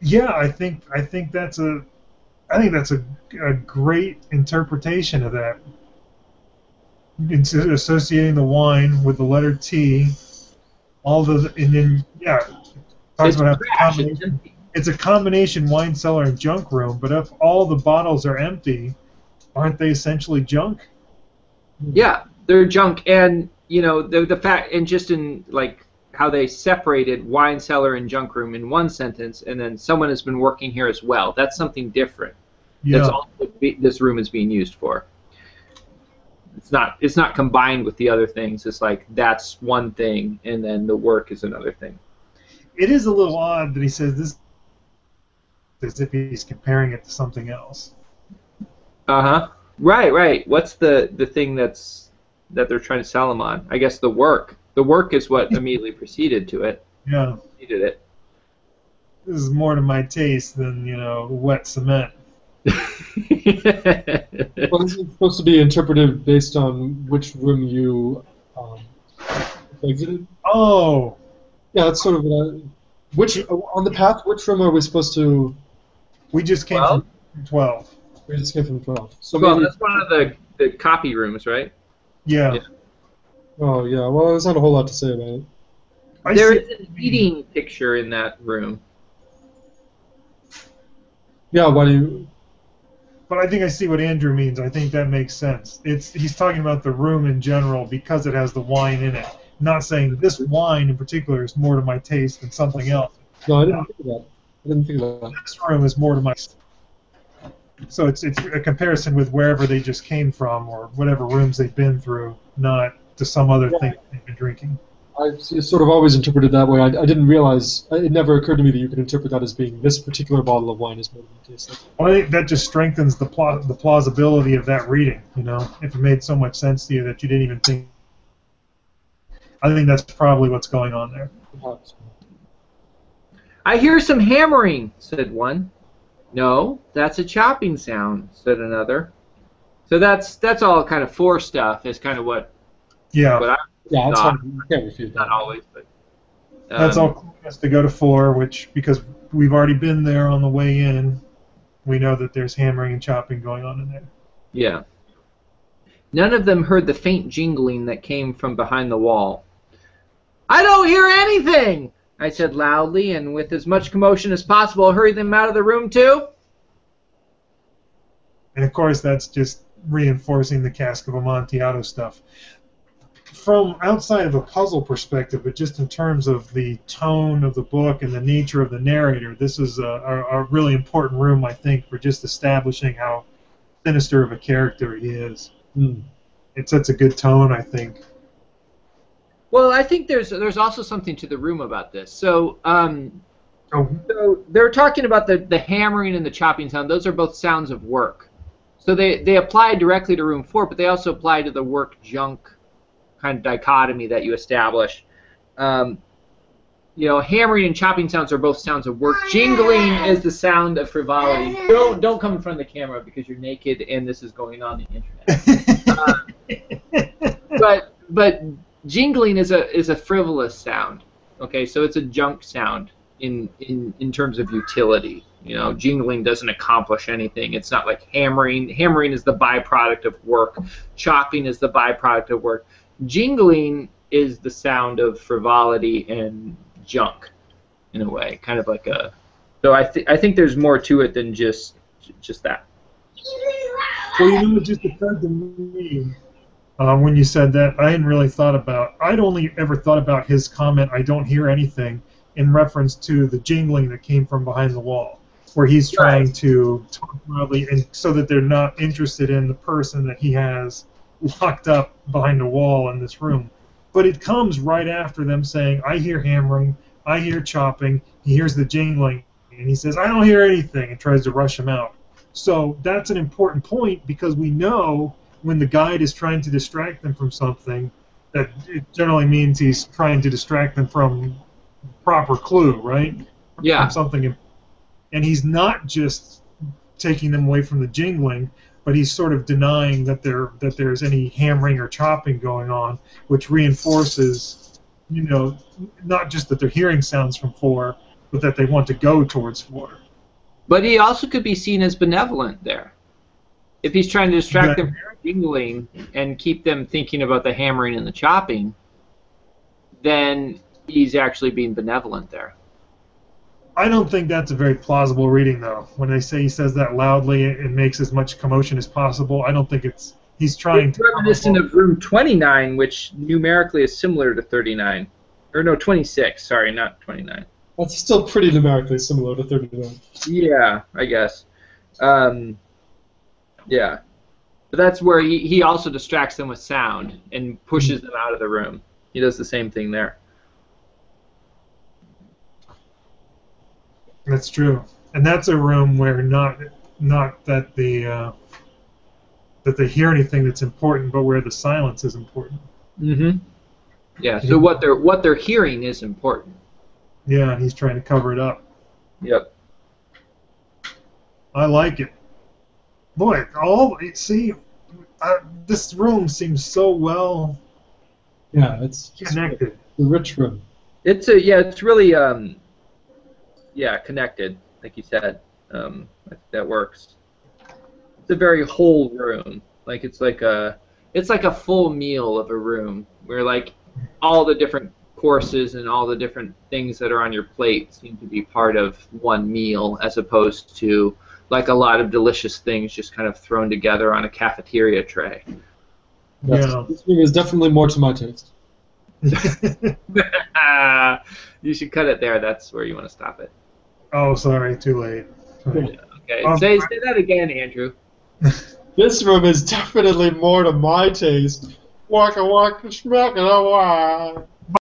S1: Yeah, I think that's a great interpretation of that. Associating the wine with the letter T, and then talks about how it's a combination wine cellar and junk room. But if all the bottles are empty, aren't they essentially junk?
S3: Yeah, they're junk, and the fact, and just in like how they separated wine cellar and junk room in one sentence, and then someone has been working here as well. That's something different. Yeah. That's all this room is being used for. It's not combined with the other things. It's like that's one thing, and then the work is another thing.
S1: It is a little odd that he says this as if he's comparing it to something else.
S3: Right. What's the thing that they're trying to sell him on? I guess the work. The work is what immediately preceded to it.
S1: Yeah.
S3: Preceded it.
S1: This is more to my taste than wet cement.
S2: Well, it's supposed to be interpreted based on which room you exited.
S1: Oh,
S2: yeah, that's sort of on the path. Which room are we supposed to?
S1: We just came from 12.
S2: We just came from 12. So
S3: that's one of the copy rooms, right?
S1: Yeah.
S2: Oh yeah. Well, there's not a whole lot to say about it.
S3: There is an eating picture in that room.
S2: Yeah. Why do you?
S1: But I think I see what Andrew means. I think that makes sense. He's talking about the room in general because it has the wine in it. Not saying this wine in particular is more to my taste than something else.
S2: No, I didn't think of that.
S1: This room is more to my. So it's a comparison with wherever they just came from or whatever rooms they've been through, not to some other thing they've been drinking.
S2: I've sort of always interpreted that way. I didn't realize, it never occurred to me that you could interpret that as being this particular bottle of wine is more than it tastes.
S1: Well, I think that just strengthens the plausibility of that reading, if it made so much sense to you that you didn't even think. I think that's probably what's going on there.
S2: Perhaps.
S3: I hear some hammering, said one. No, that's a chopping sound, said another. So that's all kind of 4 stuff is kind of what.
S1: Yeah.
S3: What
S2: Yeah, that's hard. You can't refute that.
S3: Not always, but.
S1: That's all cluing us to go to 4, which, because we've already been there on the way in, we know that there's hammering and chopping going on in there.
S3: Yeah. None of them heard the faint jingling that came from behind the wall. I don't hear anything! I said loudly and with as much commotion as possible. Hurry them out of the room, too.
S1: And of course, that's just reinforcing the Cask of Amontillado stuff. From outside of a puzzle perspective, but just in terms of the tone of the book and the nature of the narrator, this is a really important room, I think, for just establishing how sinister of a character he is. It sets a good tone, I think.
S3: Well, I think there's also something to the room about this. So, so they're talking about the hammering and the chopping sound. Those are both sounds of work. So they apply directly to room 4, but they also apply to the work-junk kind of dichotomy that you establish. You know, hammering and chopping sounds are both sounds of work. Jingling is the sound of frivolity. Don't come in front of the camera because you're naked and this is going on the internet. But jingling is a frivolous sound. Okay, so it's a junk sound in terms of utility. You know, jingling doesn't accomplish anything. It's not like hammering. Hammering is the byproduct of work. Chopping is the byproduct of work. Jingling is the sound of frivolity and junk, in a way, kind of like a. So I think there's more to it than just that.
S1: Well, you know, it just occurred to me when you said that. I hadn't really thought about. I'd only ever thought about his comment, "I don't hear anything," in reference to the jingling that came from behind the wall, where he's trying to talk loudly, and so that they're not interested in the person that he has locked up behind a wall in this room. But it comes right after them saying, "I hear hammering, I hear chopping." He hears the jingling, and he says, "I don't hear anything," and tries to rush him out. So that's an important point, because we know when the guide is trying to distract them from something, that it generally means he's trying to distract them from proper clue, right?
S3: Yeah.
S1: From something, and he's not just taking them away from the jingling, but he's sort of denying that there's any hammering or chopping going on, which reinforces, you know, not just that they're hearing sounds from 4, but that they want to go towards 4.
S3: But he also could be seen as benevolent there. If he's trying to distract them from jingling and keep them thinking about the hammering and the chopping, then he's actually being benevolent there.
S1: I don't think that's a very plausible reading, though. When they say he says that loudly and makes as much commotion as possible, I don't think he's trying
S3: it's
S1: to...
S3: It's reminiscent of room 29, which numerically is similar to 39. Or no, 26, sorry, not 29.
S2: That's still pretty numerically similar to 39.
S3: Yeah, I guess. Yeah. But that's where he also distracts them with sound and pushes them out of the room. He does the same thing there.
S1: That's true, and that's a room where not that that they hear anything that's important, but where the silence is important.
S3: Mm-hmm. Yeah. So what they're hearing is important.
S1: Yeah, and he's trying to cover it up.
S3: Yep.
S1: I like it. Boy, this room seems so well.
S2: Yeah, it's
S1: connected.
S2: The rich room.
S3: It's really connected, like you said. I think that works. It's a very whole room. Like it's like a full meal of a room where like all the different courses and all the different things that are on your plate seem to be part of one meal, as opposed to like a lot of delicious things just kind of thrown together on a cafeteria tray.
S1: Yeah.
S2: This room is definitely more to my taste.
S3: You should cut it there. That's where you want to stop it.
S1: Oh, sorry, too late.
S3: Okay. Say that again, Andrew.
S2: This room is definitely more to my taste. Waka waka schmacka wah.